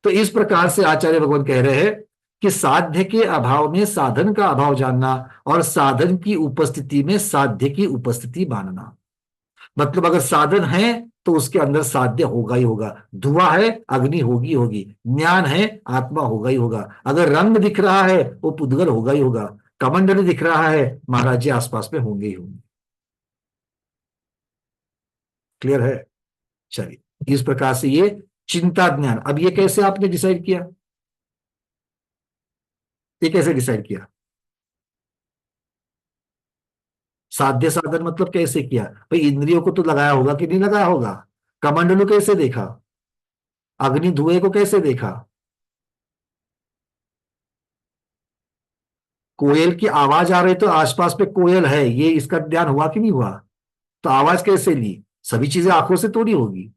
तो इस प्रकार से आचार्य भगवान कह रहे हैं कि साध्य के अभाव में साधन का अभाव जानना, और साधन की उपस्थिति में साध्य की उपस्थिति मानना। मतलब अगर साधन है तो उसके अंदर साध्य होगा ही होगा। धुआं है, अग्नि होगी होगी। ज्ञान है, आत्मा होगा ही होगा। अगर रंग दिख रहा है वो पुद्गल होगा ही होगा। कमंडल दिख रहा है, महाराज जी आसपास में होंगे ही होंगे। क्लियर है? चलिए, इस प्रकार से ये चिंता ज्ञान। अब ये कैसे आपने डिसाइड किया? ये कैसे डिसाइड किया? साध्य साधन मतलब कैसे किया भाई? इंद्रियों को तो लगाया होगा कि नहीं लगाया होगा? कमंडलू कैसे देखा? अग्नि धुएं को कैसे देखा? कोयल की आवाज आ रही तो आसपास पे कोयल है, ये इसका ध्यान हुआ कि नहीं हुआ? तो आवाज कैसे ली? सभी चीजें आंखों से थोड़ी होगी।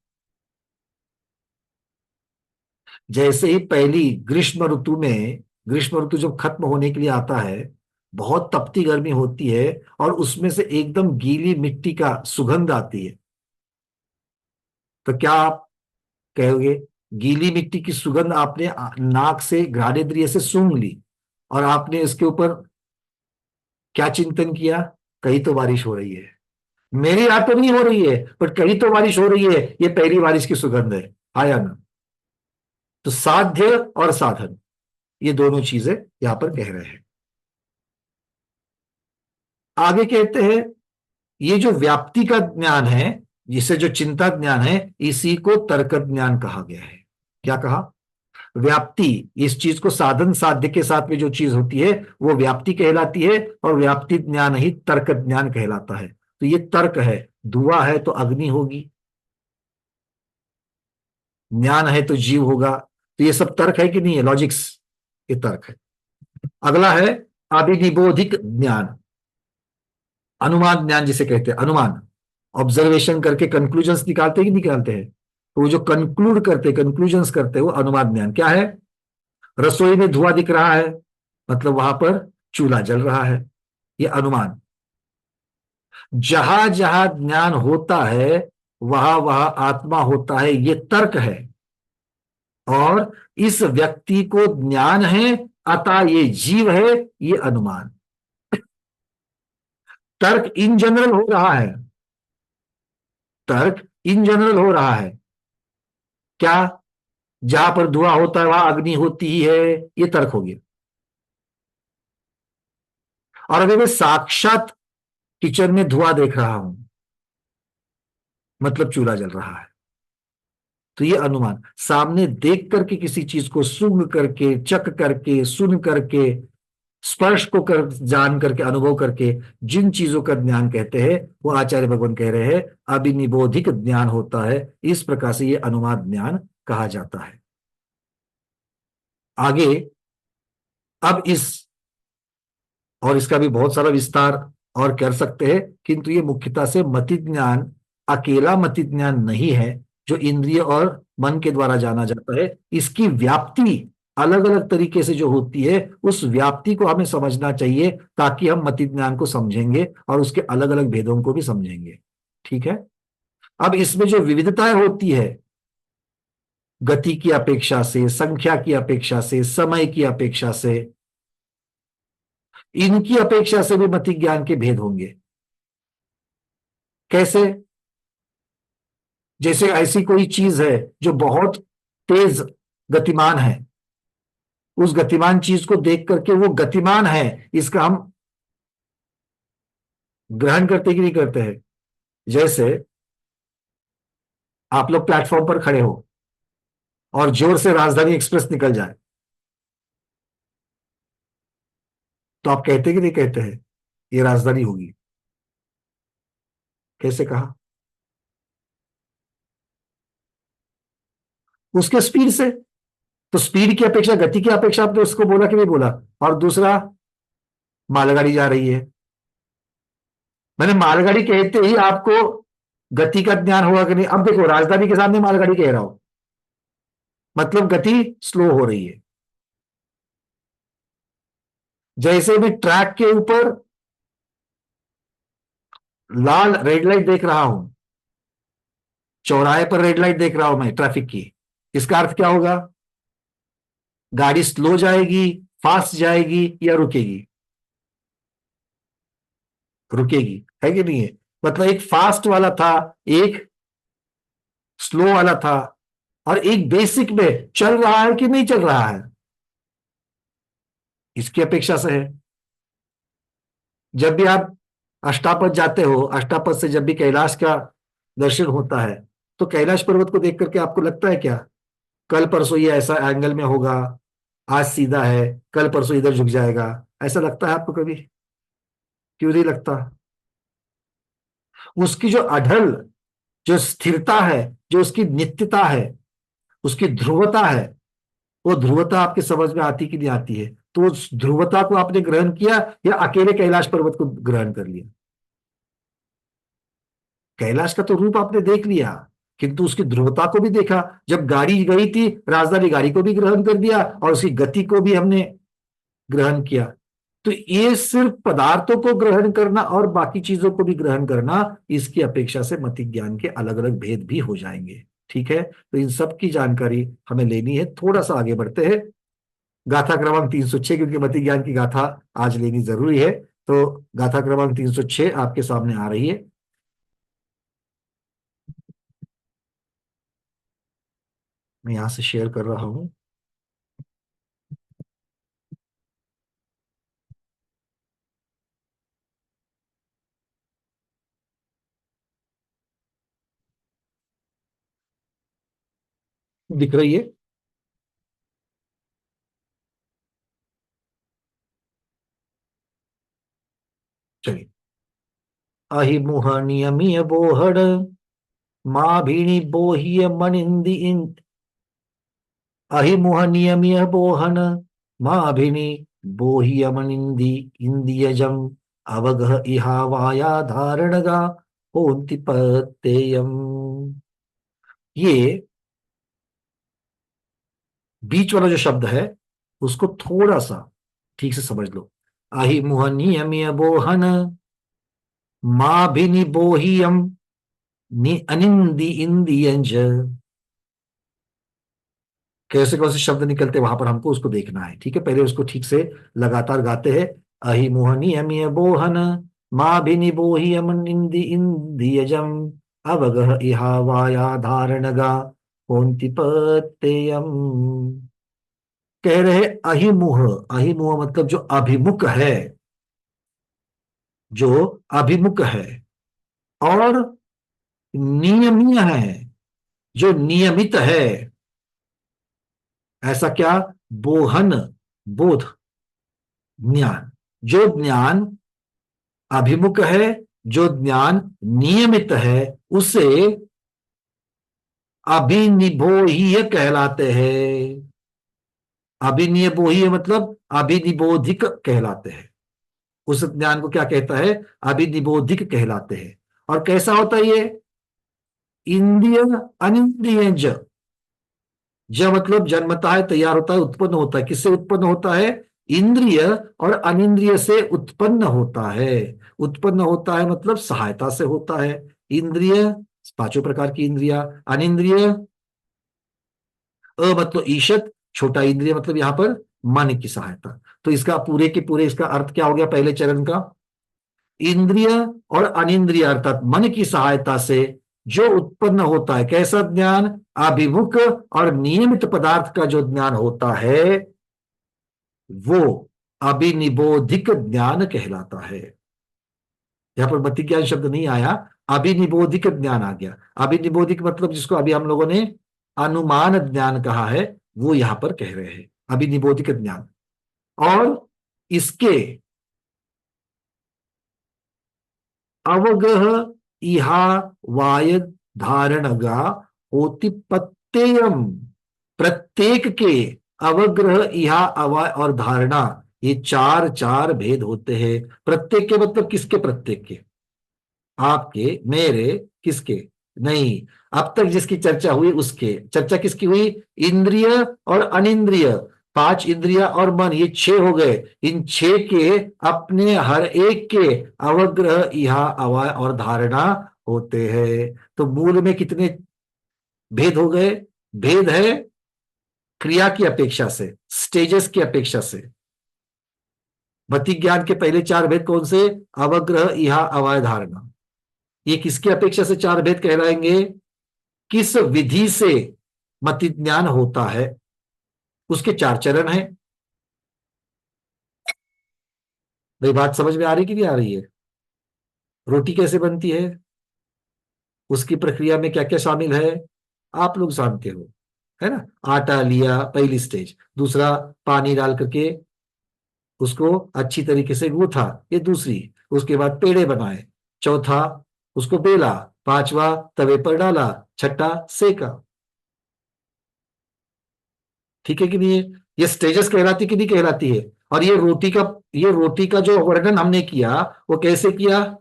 जैसे ही पहली ग्रीष्म ऋतु में, ग्रीष्म ऋतु जब खत्म होने के लिए आता है, बहुत तपती गर्मी होती है और उसमें से एकदम गीली मिट्टी का सुगंध आती है, तो क्या आप कहोगे? गीली मिट्टी की सुगंध आपने नाक से, घ्राणेंद्रिय से सूंघ ली, और आपने इसके ऊपर क्या चिंतन किया? कहीं तो बारिश हो रही है। मेरी रात तो नहीं हो रही है पर कहीं तो बारिश हो रही है, ये पहली बारिश की सुगंध है। आया ना? तो साध्य और साधन, ये दोनों चीजें यहां पर कह रहे हैं। आगे कहते हैं ये जो व्याप्ति का ज्ञान है, जिसे जो चिंता ज्ञान है, इसी को तर्क ज्ञान कहा गया है। क्या कहा? व्याप्ति, इस चीज को साधन साध्य के साथ में जो चीज होती है वो व्याप्ति कहलाती है, और व्याप्ति ज्ञान ही तर्क ज्ञान कहलाता है। तो ये तर्क है। धुआं है तो अग्नि होगी, ज्ञान है तो जीव होगा। तो ये सब तर्क है कि नहीं है? लॉजिक्स, ये तर्क है। अगला है अभिनिबोधिक ज्ञान, अनुमान ज्ञान जिसे कहते हैं। अनुमान, ऑब्जर्वेशन करके कंक्लूजन्स निकालते हैं कि निकालते हैं? तो वो जो कंक्लूड करते, कंक्लूजन्स करते हैं, वो अनुमान ज्ञान। क्या है? रसोई में धुआं दिख रहा है मतलब वहां पर चूल्हा जल रहा है, ये अनुमान। जहां जहां ज्ञान होता है वहां वहां आत्मा होता है, ये तर्क है। और इस व्यक्ति को ज्ञान है अतः ये जीव है, ये अनुमान। तर्क इन जनरल हो रहा है, तर्क इन जनरल हो रहा है। क्या? जहां पर धुआं होता है वहां अग्नि होती ही है, ये तर्क हो गया। और अगर मैं साक्षात किचन में धुआं देख रहा हूं मतलब चूल्हा जल रहा है, तो ये अनुमान। सामने देख करके किसी चीज को, सूंघ करके, चख करके, सुन करके, स्पर्श को कर, जान करके, अनुभव करके जिन चीजों का ज्ञान कहते हैं वो आचार्य भगवान कह रहे हैं अभिनिबोधिक ज्ञान होता है। इस प्रकार से ये अनुमान ज्ञान कहा जाता है। आगे अब और इसका भी बहुत सारा विस्तार और कर सकते हैं, किंतु ये मुख्यतः से मति ज्ञान अकेला मति ज्ञान नहीं है जो इंद्रिय और मन के द्वारा जाना जाता है। इसकी व्याप्ति अलग अलग तरीके से जो होती है, उस व्याप्ति को हमें समझना चाहिए, ताकि हम मति ज्ञान को समझेंगे और उसके अलग अलग भेदों को भी समझेंगे। ठीक है। अब इसमें जो विविधताएं होती है, गति की अपेक्षा से, संख्या की अपेक्षा से, समय की अपेक्षा से, इनकी अपेक्षा से भी मति ज्ञान के भेद होंगे। कैसे? जैसे ऐसी कोई चीज है जो बहुत तेज गतिमान है, उस गतिमान चीज को देख करके वो गतिमान है, इसका हम ग्रहण करते कि नहीं करते हैं? जैसे आप लोग प्लेटफॉर्म पर खड़े हो और जोर से राजधानी एक्सप्रेस निकल जाए, तो आप कहते कि नहीं कहते हैं ये राजधानी होगी? कैसे कहा? उसके स्पीड से। तो स्पीड की अपेक्षा, गति की अपेक्षा आपने उसको बोला कि नहीं बोला? और दूसरा, मालगाड़ी जा रही है, मैंने मालगाड़ी कहते ही आपको गति का ज्ञान होगा कि नहीं? अब देखो, राजधानी के सामने मालगाड़ी कह रहा हूं, मतलब गति स्लो हो रही है। जैसे मैं ट्रैक के ऊपर लाल रेड लाइट देख रहा हूं, चौराहे पर रेड लाइट देख रहा हूं मैं ट्रैफिक की, इसका अर्थ क्या होगा? गाड़ी स्लो जाएगी, फास्ट जाएगी या रुकेगी? रुकेगी, है कि नहीं है? मतलब एक फास्ट वाला था, एक स्लो वाला था, और एक बेसिक में चल रहा है कि नहीं चल रहा है, इसकी अपेक्षा से है। जब भी आप अष्टापद जाते हो, अष्टापद से जब भी कैलाश का दर्शन होता है, तो कैलाश पर्वत को देख करके आपको लगता है क्या कल परसों ये ऐसा एंगल में होगा, आज सीधा है, कल परसों इधर झुक जाएगा? ऐसा लगता है आपको कभी? क्यों नहीं लगता? उसकी जो अढल, जो स्थिरता है, जो उसकी नित्यता है, उसकी ध्रुवता है, वो ध्रुवता आपके समझ में आती कि नहीं आती है? तो उस ध्रुवता को आपने ग्रहण किया या अकेले कैलाश पर्वत को ग्रहण कर लिया? कैलाश का तो रूप आपने देख लिया, किंतु उसकी ध्रुवता को भी देखा। जब गाड़ी गई थी, राजधानी गाड़ी को भी ग्रहण कर दिया और उसकी गति को भी हमने ग्रहण किया। तो ये सिर्फ पदार्थों को ग्रहण करना और बाकी चीजों को भी ग्रहण करना, इसकी अपेक्षा से मति ज्ञान के अलग अलग भेद भी हो जाएंगे। ठीक है। तो इन सब की जानकारी हमें लेनी है। थोड़ा सा आगे बढ़ते हैं, गाथा क्रमांक 306, क्योंकि मति ज्ञान की गाथा आज लेनी जरूरी है। तो गाथा क्रमांक 306 आपके सामने आ रही है। मैं यहां से शेयर कर रहा हूं। दिख रही है? चलिए। अहिमुह नियमिय बोहड़ माँ भीणी बोहिय मनिंदी अहिमुह नियमिय बोहन माँ भीणी बोहिय मनिंदी इंदियजम अवगह इहावाया धारणगा होन्ति पत्तेयम। ये बीच वाला जो शब्द है, उसको थोड़ा सा ठीक से समझ लो। अहिमुह नियमिय बोहन माँ भीनी बोहियम अनिंदी इंदियंज। कैसे कौन से शब्द निकलते वहां पर हमको उसको देखना है। ठीक है, पहले उसको ठीक से लगातार गाते हैं। अहि मोहनी अमिय बोहन माँ भिनि बोहि अमन इंदि इंदियजम अवगह इहा वाया धारणगा होन्ति पत्तेयम। कह रहे अहिमुह। अहिमुह मतलब जो अभिमुख है, जो अभिमुख है, और नियमीय है, जो नियमित है। ऐसा क्या? बोहन, बोध, ज्ञान। जो ज्ञान अभिमुख है, जो ज्ञान नियमित है, उसे अभिनिबोधीय कहलाते हैं। अभिनिबोधीय मतलब अभिनिबोधिक कहलाते हैं। उस ज्ञान को क्या कहता है? अभिनिबोधिक कहलाते हैं। और कैसा होता है ये? इंद्रिय अनिंद्रिय ज मतलब जन्मता है, तैयार होता है, उत्पन्न होता है। किससे उत्पन्न होता है? इंद्रिय और अनिंद्रिय से उत्पन्न होता है। उत्पन्न होता है मतलब सहायता से होता है। इंद्रिय, पांचों प्रकार की इंद्रिया। अनिंद्रिय, मतलब ईशत, छोटा इंद्रिय मतलब यहां पर मन की सहायता। तो इसका पूरे के पूरे इसका अर्थ क्या हो गया पहले चरण का? इंद्रिय और अनिंद्रिय अर्थात मन की सहायता से जो उत्पन्न होता है, कैसा ज्ञान? अभिमुख और नियमित पदार्थ का जो ज्ञान होता है वो अभिनिबोधिक ज्ञान कहलाता है। यहां पर मति ज्ञान शब्द नहीं आया, अभिनिबोधिक ज्ञान आ गया। अभिनिबोधिक मतलब जिसको अभी हम लोगों ने अनुमान ज्ञान कहा है, वो यहां पर कह रहे हैं अभिनिबोधिक ज्ञान। और इसके अवगह इहा वाय धारणगा होतिपत्यम, प्रत्येक के अवग्रह, इहा, अवाय और धारणा, ये चार चार भेद होते हैं। प्रत्येक के मतलब किसके? प्रत्येक के, आपके, मेरे, किसके? नहीं, अब तक जिसकी चर्चा हुई उसके। चर्चा किसकी हुई? इंद्रिय और अनिंद्रिय, पांच इंद्रिया और मन, ये छह हो गए। इन छह के अपने हर एक के अवग्रह, इहा, अवाय और धारणा होते हैं। तो मूल में कितने भेद हो गए? भेद है क्रिया की अपेक्षा से, स्टेजेस की अपेक्षा से। मति ज्ञान के पहले चार भेद कौन से? अवग्रह, इहा, अवाय, धारणा। ये किसकी अपेक्षा से चार भेद कहलाएंगे? किस विधि से मति ज्ञान होता है, उसके चार चरण हैं। भाई बात समझ में आ रही कि नहीं आ रही है? रोटी कैसे बनती है, उसकी प्रक्रिया में क्या क्या शामिल है, आप लोग जानते हो, है ना? आटा लिया, पहली स्टेज। दूसरा, पानी डाल करके उसको अच्छी तरीके से गूथा, ये दूसरी। उसके बाद पेड़े बनाए। चौथा, उसको बेला। पांचवा, तवे पर डाला। छठा, सेका। ठीक है कि नहीं? ये स्टेजेस कहलाती कि नहीं कहलाती है? और ये रोटी का जो वर्णन हमने किया वो कैसे किया?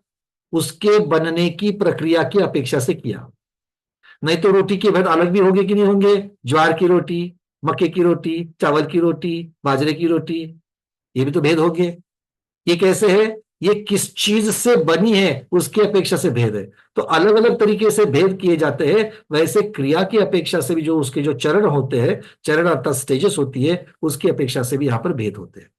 उसके बनने की प्रक्रिया की अपेक्षा से किया। नहीं तो रोटी के भेद अलग भी होंगे कि नहीं होंगे? ज्वार की रोटी, मक्के की रोटी, चावल की रोटी, बाजरे की रोटी, ये भी तो भेद होंगे। ये कैसे है? ये किस चीज से बनी है उसकी अपेक्षा से भेद है। तो अलग अलग तरीके से भेद किए जाते हैं। वैसे क्रिया की अपेक्षा से भी जो उसके जो चरण होते हैं, चरण अर्थात स्टेजेस होती है, उसकी अपेक्षा से भी यहां पर भेद होते हैं।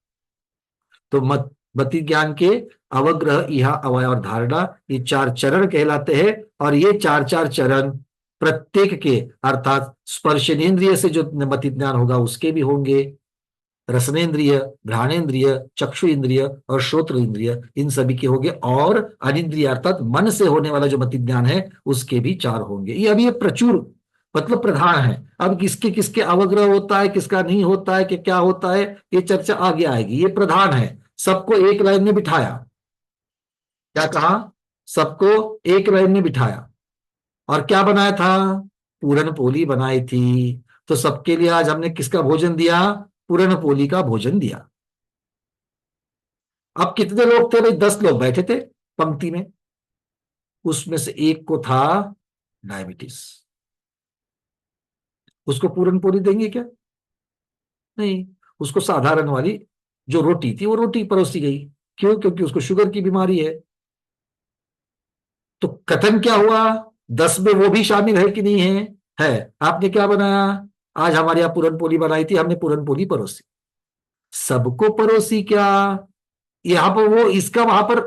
तो मति ज्ञान के अवग्रह, इहा, अवय और धारणा, ये चार चरण कहलाते हैं। और ये चार चार चरण प्रत्येक के अर्थात स्पर्शनेन्द्रिय से जो मति ज्ञान होगा उसके भी होंगे, रसनेन्द्रिय, घ्राणेन्द्रिय, चक्षु इंद्रिय और श्रोत्र इंद्रिय, इन सभी के होंगे। और अनिंद्रिय अर्थात मन से होने वाला जो मति ज्ञान है उसके भी चार होंगे। ये अभी ये प्रचुर मतलब प्रधान है। अब किसके किसके अवग्रह होता है, किसका नहीं होता है, कि क्या होता है, ये चर्चा आगे आएगी। ये प्रधान है। सबको एक लाइन में बिठाया। क्या कहा? सबको एक लाइन में बिठाया। और क्या बनाया था? पूरन पोली बनाई थी। तो सबके लिए आज हमने किसका भोजन दिया? पूरन पोली का भोजन दिया। अब कितने लोग थे भाई? 10 लोग बैठे थे पंक्ति में। उसमें से एक को था डायबिटीज। उसको पूरन पोली देंगे क्या? नहीं, उसको साधारण वाली जो रोटी थी वो रोटी परोसी गई। क्यों? क्योंकि उसको शुगर की बीमारी है। तो कथन क्या हुआ? 10 में वो भी शामिल है कि नहीं है? है। आपने क्या बनाया? आज हमारे यहां पूरन पोली बनाई थी, हमने पूरन पोली परोसी। सबको परोसी क्या? यहां पर वो इसका वहां पर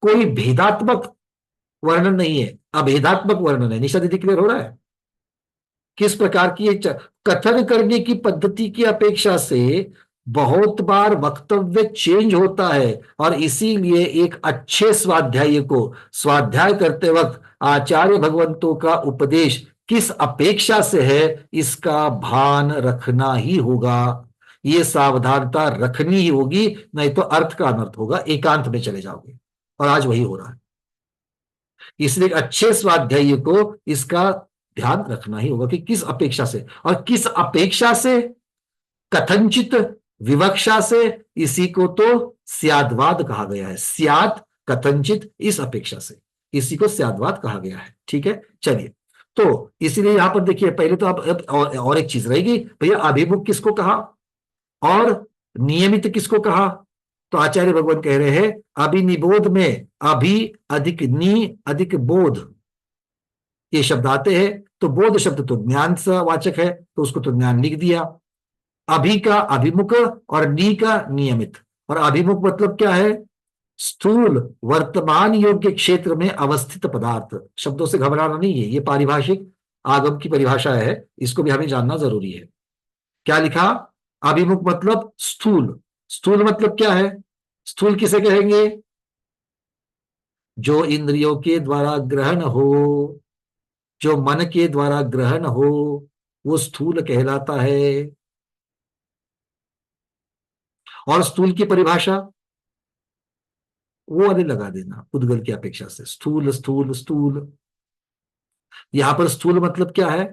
कोई भेदात्मक वर्णन नहीं है, अभेदात्मक वर्णन है। निशा दीदी क्लियर हो रहा है? किस प्रकार की कथन करने की पद्धति की अपेक्षा से बहुत बार वक्तव्य चेंज होता है। और इसीलिए एक अच्छे स्वाध्यायी को स्वाध्याय करते वक्त आचार्य भगवंतों का उपदेश किस अपेक्षा से है, इसका भान रखना ही होगा। ये सावधानता रखनी ही होगी, नहीं तो अर्थ का अनर्थ होगा, एकांत में चले जाओगे। और आज वही हो रहा है। इसलिए अच्छे स्वाध्यायी को इसका ध्यान रखना ही होगा कि किस अपेक्षा से, और किस अपेक्षा से कथनचित विवक्षा से इसी को तो स्याद्वाद कहा गया है। स्याद कथनचित, इस अपेक्षा से इसी को स्याद्वाद कहा गया है। ठीक है, चलिए। तो इसीलिए यहां पर देखिए, पहले तो अब और एक चीज रहेगी भैया, अभिमुख किसको कहा और नियमित किसको कहा? तो आचार्य भगवान कह रहे हैं अभिनिबोध में अभि अधिक नी अधिक बोध ये शब्द आते हैं। तो बोध शब्द तो ज्ञान सा वाचक है, तो उसको तो ज्ञान लिख दिया। अभि का अभिमुख और नी का नियमित। और अभिमुख मतलब क्या है? स्थूल वर्तमान योग्य क्षेत्र में अवस्थित पदार्थ। शब्दों से घबराना नहीं है, ये पारिभाषिक आगम की परिभाषा है, इसको भी हमें जानना जरूरी है। क्या लिखा? अभिमुख मतलब स्थूल। स्थूल मतलब क्या है? स्थूल किसे कहेंगे? जो इंद्रियों के द्वारा ग्रहण हो, जो मन के द्वारा ग्रहण हो, वो स्थूल कहलाता है। और स्थूल की परिभाषा वो वाले लगा देना उद्गल की अपेक्षा से। स्थूल स्थूल स्थूल। यहां पर स्थूल मतलब क्या है?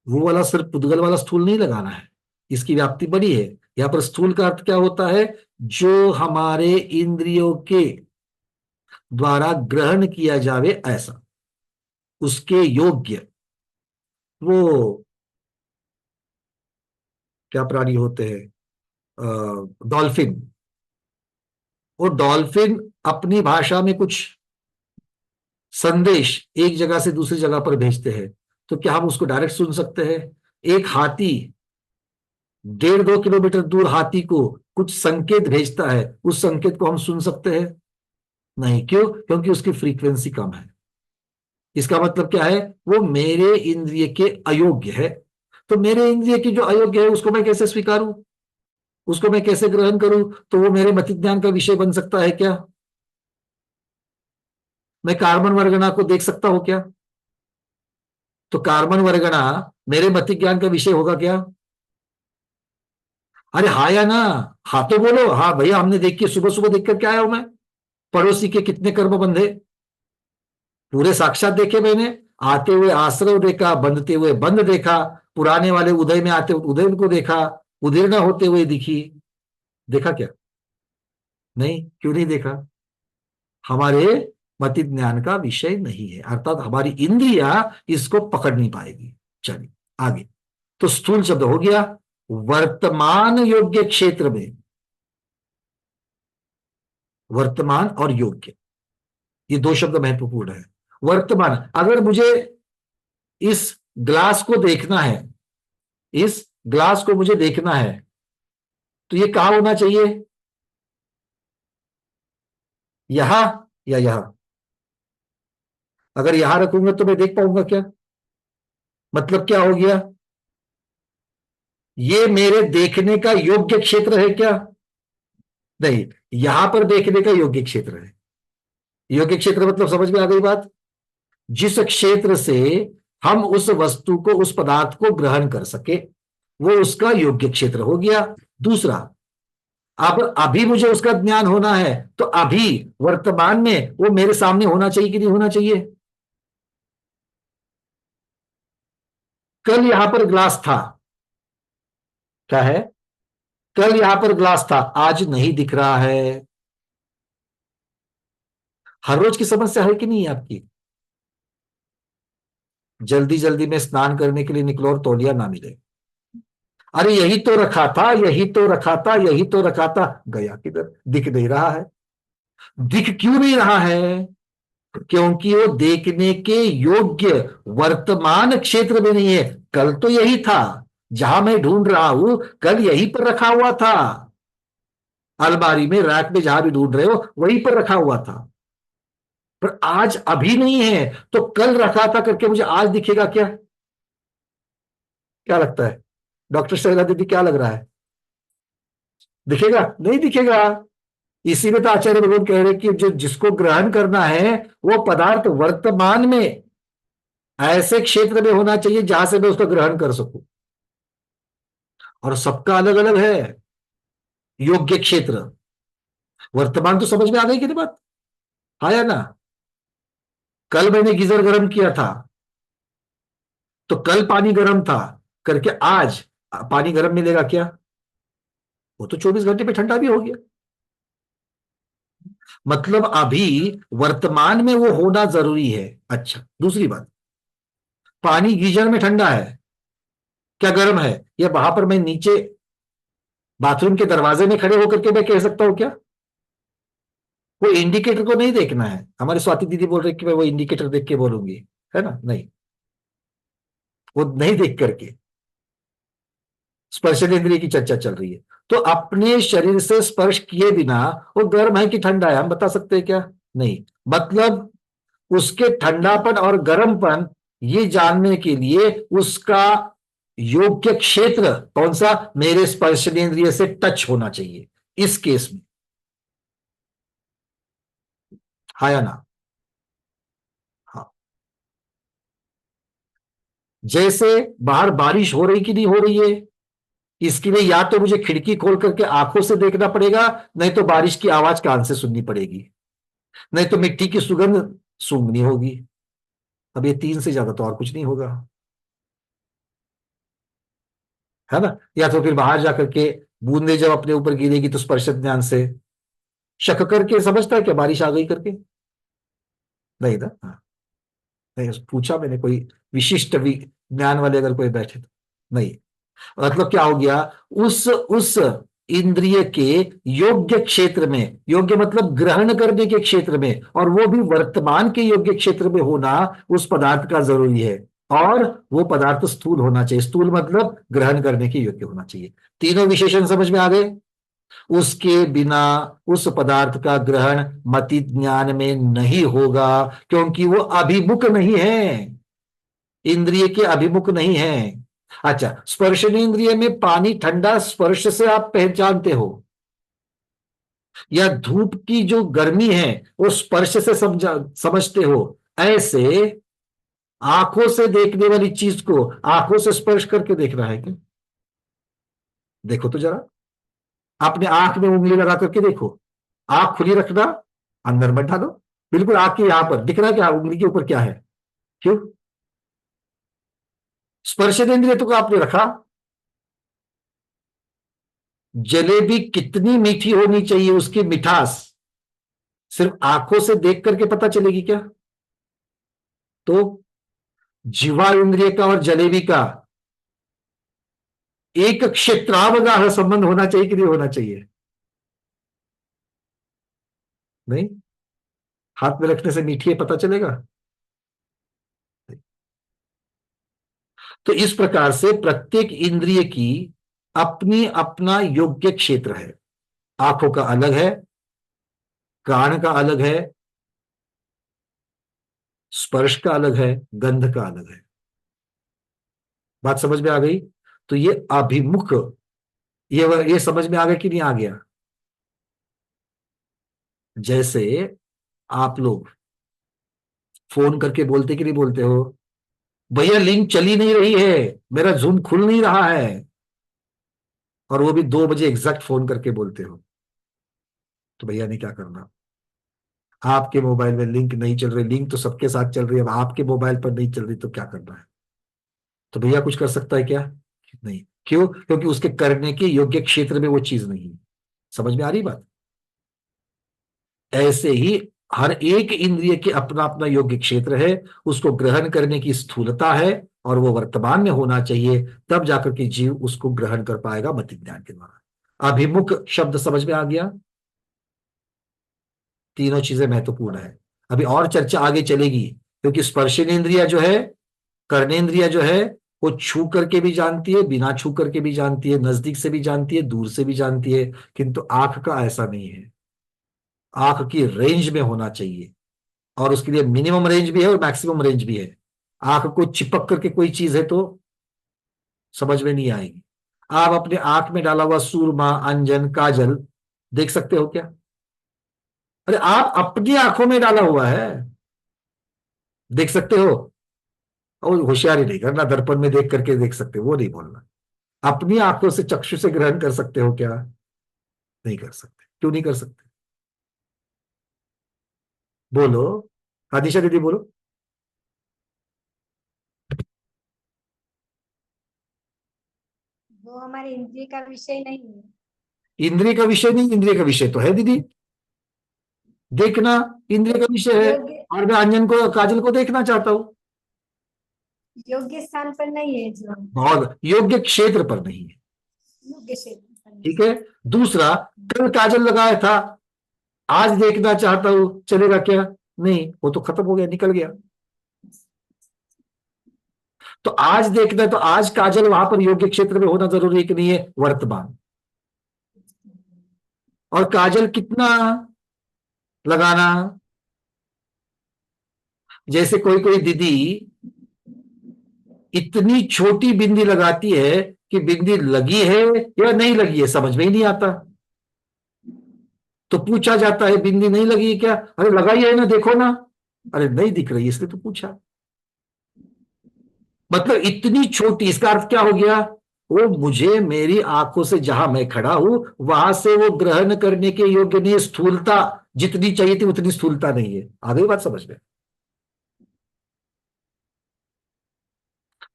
वो वाला सिर्फ उद्गल वाला स्थूल नहीं लगाना है, इसकी व्याप्ति बड़ी है। यहां पर स्थूल का अर्थ क्या होता है? जो हमारे इंद्रियों के द्वारा ग्रहण किया जावे ऐसा, उसके योग्य। वो क्या प्राणी होते हैं? डॉल्फिन। वो डॉल्फिन अपनी भाषा में कुछ संदेश एक जगह से दूसरी जगह पर भेजते हैं, तो क्या हम उसको डायरेक्ट सुन सकते हैं? एक हाथी 1.5-2 किलोमीटर दूर हाथी को कुछ संकेत भेजता है, उस संकेत को हम सुन सकते हैं? नहीं। क्यों? क्योंकि उसकी फ्रीक्वेंसी कम है। इसका मतलब क्या है? वो मेरे इंद्रिय के अयोग्य है। तो मेरे इंद्रिय की जो अयोग्य है उसको मैं कैसे स्वीकारूं, उसको मैं कैसे ग्रहण करूं? तो वो मेरे मति ज्ञान का विषय बन सकता है क्या? मैं कार्बन वर्गना को देख सकता हूं क्या? तो कार्बन वर्गना मेरे मति ज्ञान का विषय होगा क्या? अरे हाँ या ना? हाँ तो बोलो। हाँ भैया, हमने देख के सुबह सुबह देख कर क्या आया हूं मैं। पड़ोसी के कितने कर्म बंधे, पूरे साक्षात देखे मैंने। आते हुए आश्रव देखा, बंधते हुए बंध देखा, पुराने वाले उदय में आते हुए उदय को देखा, उदीर्ण होते हुए दिखी। देखा क्या? नहीं। क्यों नहीं देखा? हमारे मति ज्ञान का विषय नहीं है, अर्थात हमारी इंद्रिया इसको पकड़ नहीं पाएगी। चलिए आगे। तो स्थूल शब्द हो गया। वर्तमान योग्य क्षेत्र में, वर्तमान और योग्य, ये दो शब्द महत्वपूर्ण है। वर्तमान, अगर मुझे इस ग्लास को देखना है, इस ग्लास को मुझे देखना है, तो ये कहां होना चाहिए? यहां या यहां? अगर यहां रखूंगा तो मैं देख पाऊंगा क्या? मतलब क्या हो गया? ये मेरे देखने का योग्य क्षेत्र है क्या? नहीं, यहां पर देखने का योग्य क्षेत्र है। योग्य क्षेत्र मतलब समझ में आ गई बात? जिस क्षेत्र से हम उस वस्तु को, उस पदार्थ को ग्रहण कर सके, वो उसका योग्य क्षेत्र हो गया। दूसरा, अब अभी मुझे उसका ज्ञान होना है, तो अभी वर्तमान में वो मेरे सामने होना चाहिए कि नहीं होना चाहिए? कल यहां पर ग्लास था, क्या है? कल यहां पर ग्लास था, आज नहीं दिख रहा है। हर रोज की समस्या है कि नहीं है आपकी? जल्दी जल्दी में स्नान करने के लिए निकलो और तौलिया ना मिले। अरे यही तो रखा था, यही तो रखा था, यही तो रखा था, गया किधर? दिख नहीं रहा है। दिख क्यों नहीं रहा है? क्योंकि वो देखने के योग्य वर्तमान क्षेत्र में नहीं है। कल तो यही था, जहां मैं ढूंढ रहा हूं, कल यहीं पर रखा हुआ था। अलमारी में, रैक में, जहां भी ढूंढ रहे हो वहीं पर रखा हुआ था। पर आज अभी नहीं है, तो कल रखा था करके मुझे आज दिखेगा क्या? क्या लगता है डॉक्टर शैला दीदी, क्या लग रहा है? दिखेगा? नहीं दिखेगा। इसी में तो आचार्य भगवान कह रहे हैं कि जो जिसको ग्रहण करना है, वो पदार्थ वर्तमान में ऐसे क्षेत्र में होना चाहिए जहां से मैं उसका ग्रहण कर सकूं। और सबका अलग अलग है योग्य क्षेत्र। वर्तमान तो समझ में आ गई कि नहीं बात? हाँ या ना? कल मैंने गीजर गर्म किया था, तो कल पानी गर्म था करके आज पानी गर्म मिलेगा क्या? वो तो 24 घंटे में ठंडा भी हो गया। मतलब अभी वर्तमान में वो होना जरूरी है। अच्छा, दूसरी बात, पानी गीजर में ठंडा है क्या गर्म है? या वहां पर मैं नीचे बाथरूम के दरवाजे में खड़े होकर के मैं कह सकता हूं क्या? वो इंडिकेटर को नहीं देखना है। हमारी स्वाति दीदी बोल रही कि मैं वो इंडिकेटर देख के बोलूंगी, है ना? नहीं, वो नहीं देख करके स्पर्शेंद्रिय की चर्चा चल रही है। तो अपने शरीर से स्पर्श किए बिना वो गर्म है कि ठंडा है हम बता सकते हैं क्या? नहीं। मतलब उसके ठंडापन और गर्मपन ये जानने के लिए उसका योग्य क्षेत्र कौन सा? मेरे स्पर्शेंद्रिय से टच होना चाहिए इस केस में। हाँ या ना? हाँ। जैसे बाहर बारिश हो रही कि नहीं हो रही है, इसके लिए या तो मुझे खिड़की खोल करके आंखों से देखना पड़ेगा, नहीं तो बारिश की आवाज कान से सुननी पड़ेगी, नहीं तो मिट्टी की सुगंध सूंघनी होगी। अब ये तीन से ज्यादा तो और कुछ नहीं होगा, है ना? या तो फिर बाहर जाकर के बूंदे जब अपने ऊपर गिरेगी तो स्पर्श ज्ञान से शक करके समझता है क्या बारिश आ गई करके? नहीं ना? हाँ। नहीं, पूछा मैंने कोई विशिष्ट ज्ञान वाले अगर कोई बैठे तो नहीं। मतलब क्या हो गया? उस इंद्रिय के योग्य क्षेत्र में, योग्य मतलब ग्रहण करने के क्षेत्र में, और वो भी वर्तमान के योग्य क्षेत्र में होना उस पदार्थ का जरूरी है। और वो पदार्थ स्थूल होना चाहिए। स्थूल मतलब ग्रहण करने के योग्य होना चाहिए। तीनों विशेषण समझ में आ गए? उसके बिना उस पदार्थ का ग्रहण मति ज्ञान में नहीं होगा, क्योंकि वो अभिमुख नहीं है, इंद्रिय के अभिमुख नहीं है। अच्छा, स्पर्शनेन्द्रिय में पानी ठंडा स्पर्श से आप पहचानते हो, या धूप की जो गर्मी है वो स्पर्श से समझते हो। ऐसे आंखों से देखने वाली चीज को आंखों से स्पर्श करके देखना है क्या? देखो तो जरा, अपने आंख में उंगली लगा करके देखो, आंख खुली रखना, अंदर मत डालो, बिल्कुल आंख के यहां पर दिख रहा है क्या उंगली के ऊपर क्या है? क्यों? स्पर्शनेन्द्रिय तो आपने रखा। जलेबी कितनी मीठी होनी चाहिए, उसकी मिठास सिर्फ आंखों से देख करके पता चलेगी क्या? तो जीवा इंद्रिय का और जलेबी का एक क्षेत्रावगाह संबंध होना चाहिए कि नहीं होना चाहिए? नहीं? हाथ में रखने से मीठी है पता चलेगा? तो इस प्रकार से प्रत्येक इंद्रिय की अपनी अपना योग्य क्षेत्र है। आंखों का अलग है, कान का अलग है, स्पर्श का अलग है, गंध का अलग है। बात समझ में आ गई? तो ये अभिमुख, ये समझ में आ गया कि नहीं आ गया? जैसे आप लोग फोन करके बोलते कि नहीं बोलते हो, भैया लिंक चली नहीं रही है, मेरा जूम खुल नहीं रहा है, और वो भी 2 बजे एग्जैक्ट फोन करके बोलते हो। तो भैया ने क्या करना? आपके मोबाइल में लिंक नहीं चल रही, लिंक तो सबके साथ चल रही है, अब आपके मोबाइल पर नहीं चल रही तो क्या करना है? तो भैया कुछ कर सकता है क्या? नहीं। क्यों? क्योंकि उसके करने के योग्य क्षेत्र में वो चीज नहीं है। समझ में आ रही बात? ऐसे ही हर एक इंद्रिय के अपना अपना योग्य क्षेत्र है, उसको ग्रहण करने की स्थूलता है, और वो वर्तमान में होना चाहिए, तब जाकर के जीव उसको ग्रहण कर पाएगा मति ज्ञान के द्वारा। अभिमुख शब्द समझ में आ गया? तीनों चीजें महत्वपूर्ण है। अभी और चर्चा आगे चलेगी, क्योंकि स्पर्शनेन्द्रिय जो है, कर्णेन्द्रिय जो है, वो छू करके भी जानती है, बिना छू करके भी जानती है, नजदीक से भी जानती है, दूर से भी जानती है। किंतु आंख का ऐसा नहीं है। आंख की रेंज में होना चाहिए, और उसके लिए मिनिमम रेंज भी है और मैक्सिमम रेंज भी है। आंख को चिपक करके कोई चीज है तो समझ में नहीं आएगी। आप अपने आंख में डाला हुआ सूरमा, अंजन, काजल देख सकते हो क्या? अरे आप अपनी आंखों में डाला हुआ है, देख सकते हो? और होशियारी नहीं करना, दर्पण में देख करके देख सकते हो वो नहीं बोलना। अपनी आंखों से चक्षु से ग्रहण कर सकते हो क्या? नहीं कर सकते। क्यों नहीं कर सकते? बोलो, आदिशा दीदी बोलो। वो हमारे इंद्रिय का विषय नहीं है। इंद्रिय का विषय नहीं, इंद्रिय का विषय तो है दीदी, देखना इंद्रिय का विषय है। योग्य और मैं अंजन को, काजल को देखना चाहता हूँ, योग्य स्थान पर नहीं है जो, बहुत योग्य क्षेत्र पर नहीं है। योग्य क्षेत्र पर नहीं। ठीक है। दूसरा, कल काजल लगाया था, आज देखना चाहता हूँ, चलेगा क्या? नहीं, वो तो खत्म हो गया, निकल गया। तो आज देखना है तो आज काजल वहां पर योग्य क्षेत्र में होना जरूरी है कि नहीं है? वर्तमान। और काजल कितना लगाना? जैसे कोई कोई दीदी इतनी छोटी बिंदी लगाती है कि बिंदी लगी है या नहीं लगी है समझ में ही नहीं आता। तो पूछा जाता है बिंदी नहीं लगी है क्या? अरे लगाई है ना, देखो ना। अरे नहीं दिख रही इसलिए तो पूछा। मतलब इतनी छोटी, इसका अर्थ क्या हो गया? वो मुझे मेरी आंखों से जहां मैं खड़ा हूं वहां से वो ग्रहण करने के योग्य नहीं है। स्थूलता जितनी चाहिए थी उतनी स्थूलता नहीं है। आ गई बात समझ में?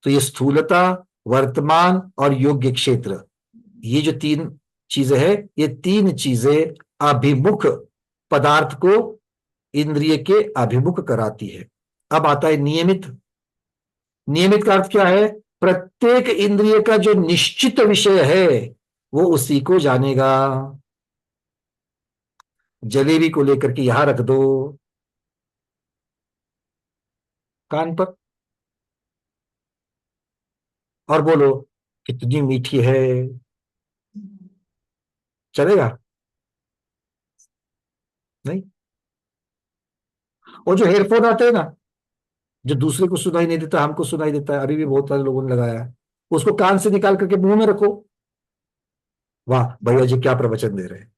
तो ये स्थूलता, वर्तमान और योग्य क्षेत्र, ये जो तीन चीजें हैं, ये तीन चीजें अभिमुख पदार्थ को इंद्रिय के अभिमुख कराती है। अब आता है नियमित। नियमित का अर्थ क्या है? प्रत्येक इंद्रिय का जो निश्चित विषय है वो उसी को जानेगा। जलेबी को लेकर के यहां रख दो कान पर और बोलो कितनी मीठी है, चलेगा? नहीं। और जो हेडफोन आते हैं ना, जो दूसरे को सुनाई नहीं देता हमको सुनाई देता है, अभी भी बहुत सारे लोगों ने लगाया है, उसको कान से निकाल करके मुंह में रखो। वाह भैया जी क्या प्रवचन दे रहे हैं,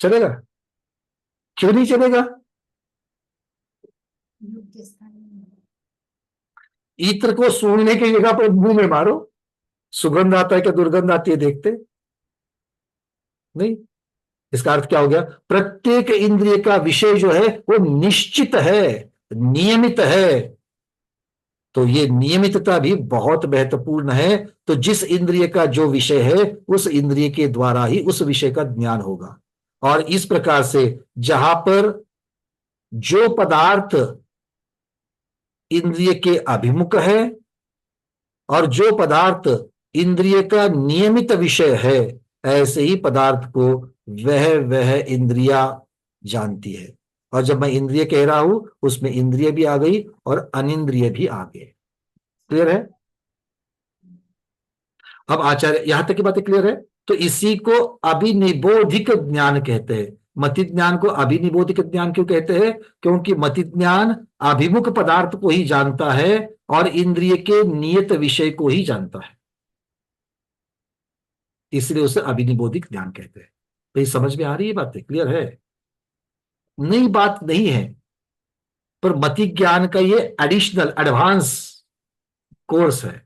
चलेगा? क्यों नहीं चलेगा? योग्य स्थान नहीं है। इत्र को सूंघने की जगह पर मुंह में मारो, सुगंध आता है क्या दुर्गंध आती है देखते नहीं। इसका अर्थ क्या हो गया? प्रत्येक इंद्रिय का विषय जो है वो निश्चित है, नियमित है। तो ये नियमितता भी बहुत महत्वपूर्ण है। तो जिस इंद्रिय का जो विषय है उस इंद्रिय के द्वारा ही उस विषय का ज्ञान होगा। और इस प्रकार से जहां पर जो पदार्थ इंद्रिय के अभिमुख है और जो पदार्थ इंद्रिय का नियमित विषय है, ऐसे ही पदार्थ को वह इंद्रिया जानती है। और जब मैं इंद्रिय कह रहा हूं उसमें इंद्रिय भी आ गई और अनिंद्रिय भी आ गए। क्लियर है? अब आचार्य, यहां तक की बातें क्लियर है? तो इसी को अभिनिबोधिक ज्ञान कहते हैं। मति ज्ञान को अभिनिबोधिक ज्ञान क्यों कहते हैं? क्योंकि मति ज्ञान अभिमुख पदार्थ को ही जानता है और इंद्रिय के नियत विषय को ही जानता है, इसलिए उसे अभिनिबोधिक ज्ञान कहते हैं। तो ये समझ में आ रही है बातें? क्लियर है? नई बात नहीं है, पर मति ज्ञान का ये एडिशनल एडवांस कोर्स है।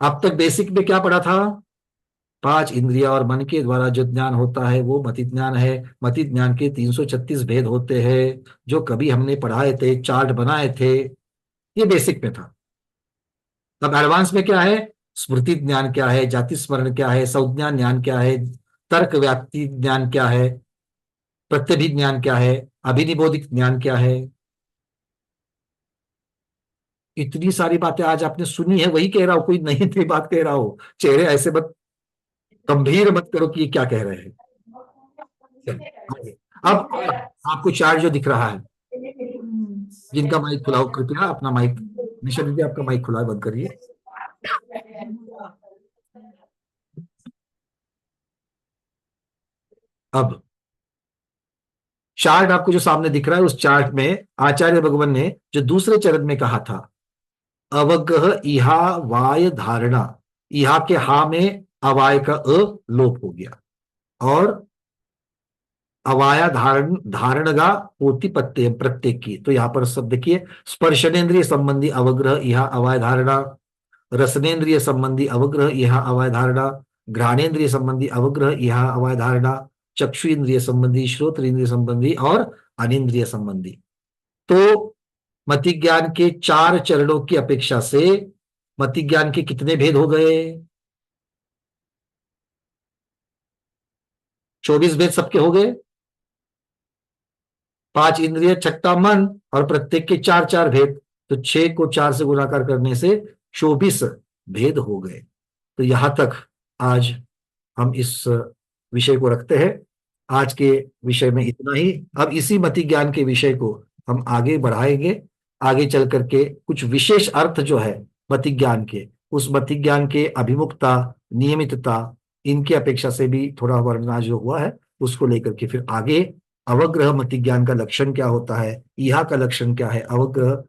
अब तक बेसिक में क्या पढ़ा था? 5 इंद्रिया और मन के द्वारा जो ज्ञान होता है वो मति ज्ञान है। मति ज्ञान के 336 भेद होते हैं जो कभी हमने पढ़ाए थे, चार्ट बनाए थे, ये बेसिक में था। अब एडवांस में क्या है? स्मृति ज्ञान क्या है, जाति स्मरण क्या है, संज्ञा ज्ञान क्या है, तर्क व्याप्ति ज्ञान क्या है, प्रत्यभिज्ञान क्या है, अभिनिबोधिक ज्ञान क्या है। इतनी सारी बातें आज आपने सुनी है, वही कह रहा हूं, कोई नई नई बात कह रहा हो। चेहरे ऐसे मत गंभीर मत करो कि ये क्या कह रहे हैं। अब आपको चार्ट जो दिख रहा है, जिनका माइक खुला हो कृपया अपना माइक, निशा दीदी आपका माइक खुला है, बंद करिए। अब चार्ट आपको जो सामने दिख रहा है, उस चार्ट में आचार्य भगवान ने जो दूसरे चरण में कहा था, अवगह इहा वाय धारणा, इहा के हा में अवाय का अ लोप हो गया और अवाया धारणगा होती प्रत्येक की। तो यहां पर शब्द देखिए, स्पर्शनेन्द्रिय संबंधी अवग्रह यह अवाय धारणा, रसनेन्द्रिय संबंधी अवग्रह यह अवाय धारणा, घ्राणेन्द्रिय संबंधी अवग्रह यह अवाय धारणा, चक्षु इंद्रिय संबंधी, श्रोत्र इंद्रिय संबंधी और अनिंद्रिय संबंधी। तो मति ज्ञान के 4 चरणों की अपेक्षा से मति ज्ञान के कितने भेद हो गए? 24 भेद सबके हो गए, 5 इंद्रिय, छठा मन, और प्रत्येक के 4-4 भेद, तो 6 को 4 से गुणाकार करने से 24 भेद हो गए। तो यहां तक आज हम इस विषय को रखते हैं। आज के विषय में इतना ही। अब इसी मति ज्ञान के विषय को हम आगे बढ़ाएंगे। आगे चल करके कुछ विशेष अर्थ जो है मति ज्ञान के, उस मति ज्ञान के अभिमुखता, नियमितता, इनकी अपेक्षा से भी थोड़ा वर्णना जो हुआ है उसको लेकर के फिर आगे अवग्रह मति ज्ञान का लक्षण क्या होता है, इहा का लक्षण क्या है, अवग्रह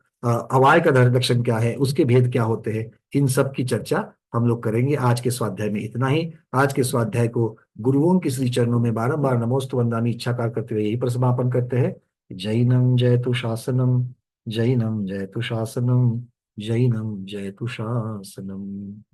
अवाय का लक्षण क्या है, उसके भेद क्या होते हैं, इन सब की चर्चा हम लोग करेंगे। आज के स्वाध्याय में इतना ही। आज के स्वाध्याय को गुरुओं की श्री चरणों में बारंबार नमोस्तु वंदामि इच्छाकार करते हुए यही पर समापन करते हैं। जैनम जयतु शासनम, जैनम जयतु शासनम, जैनम जयतु शासनम।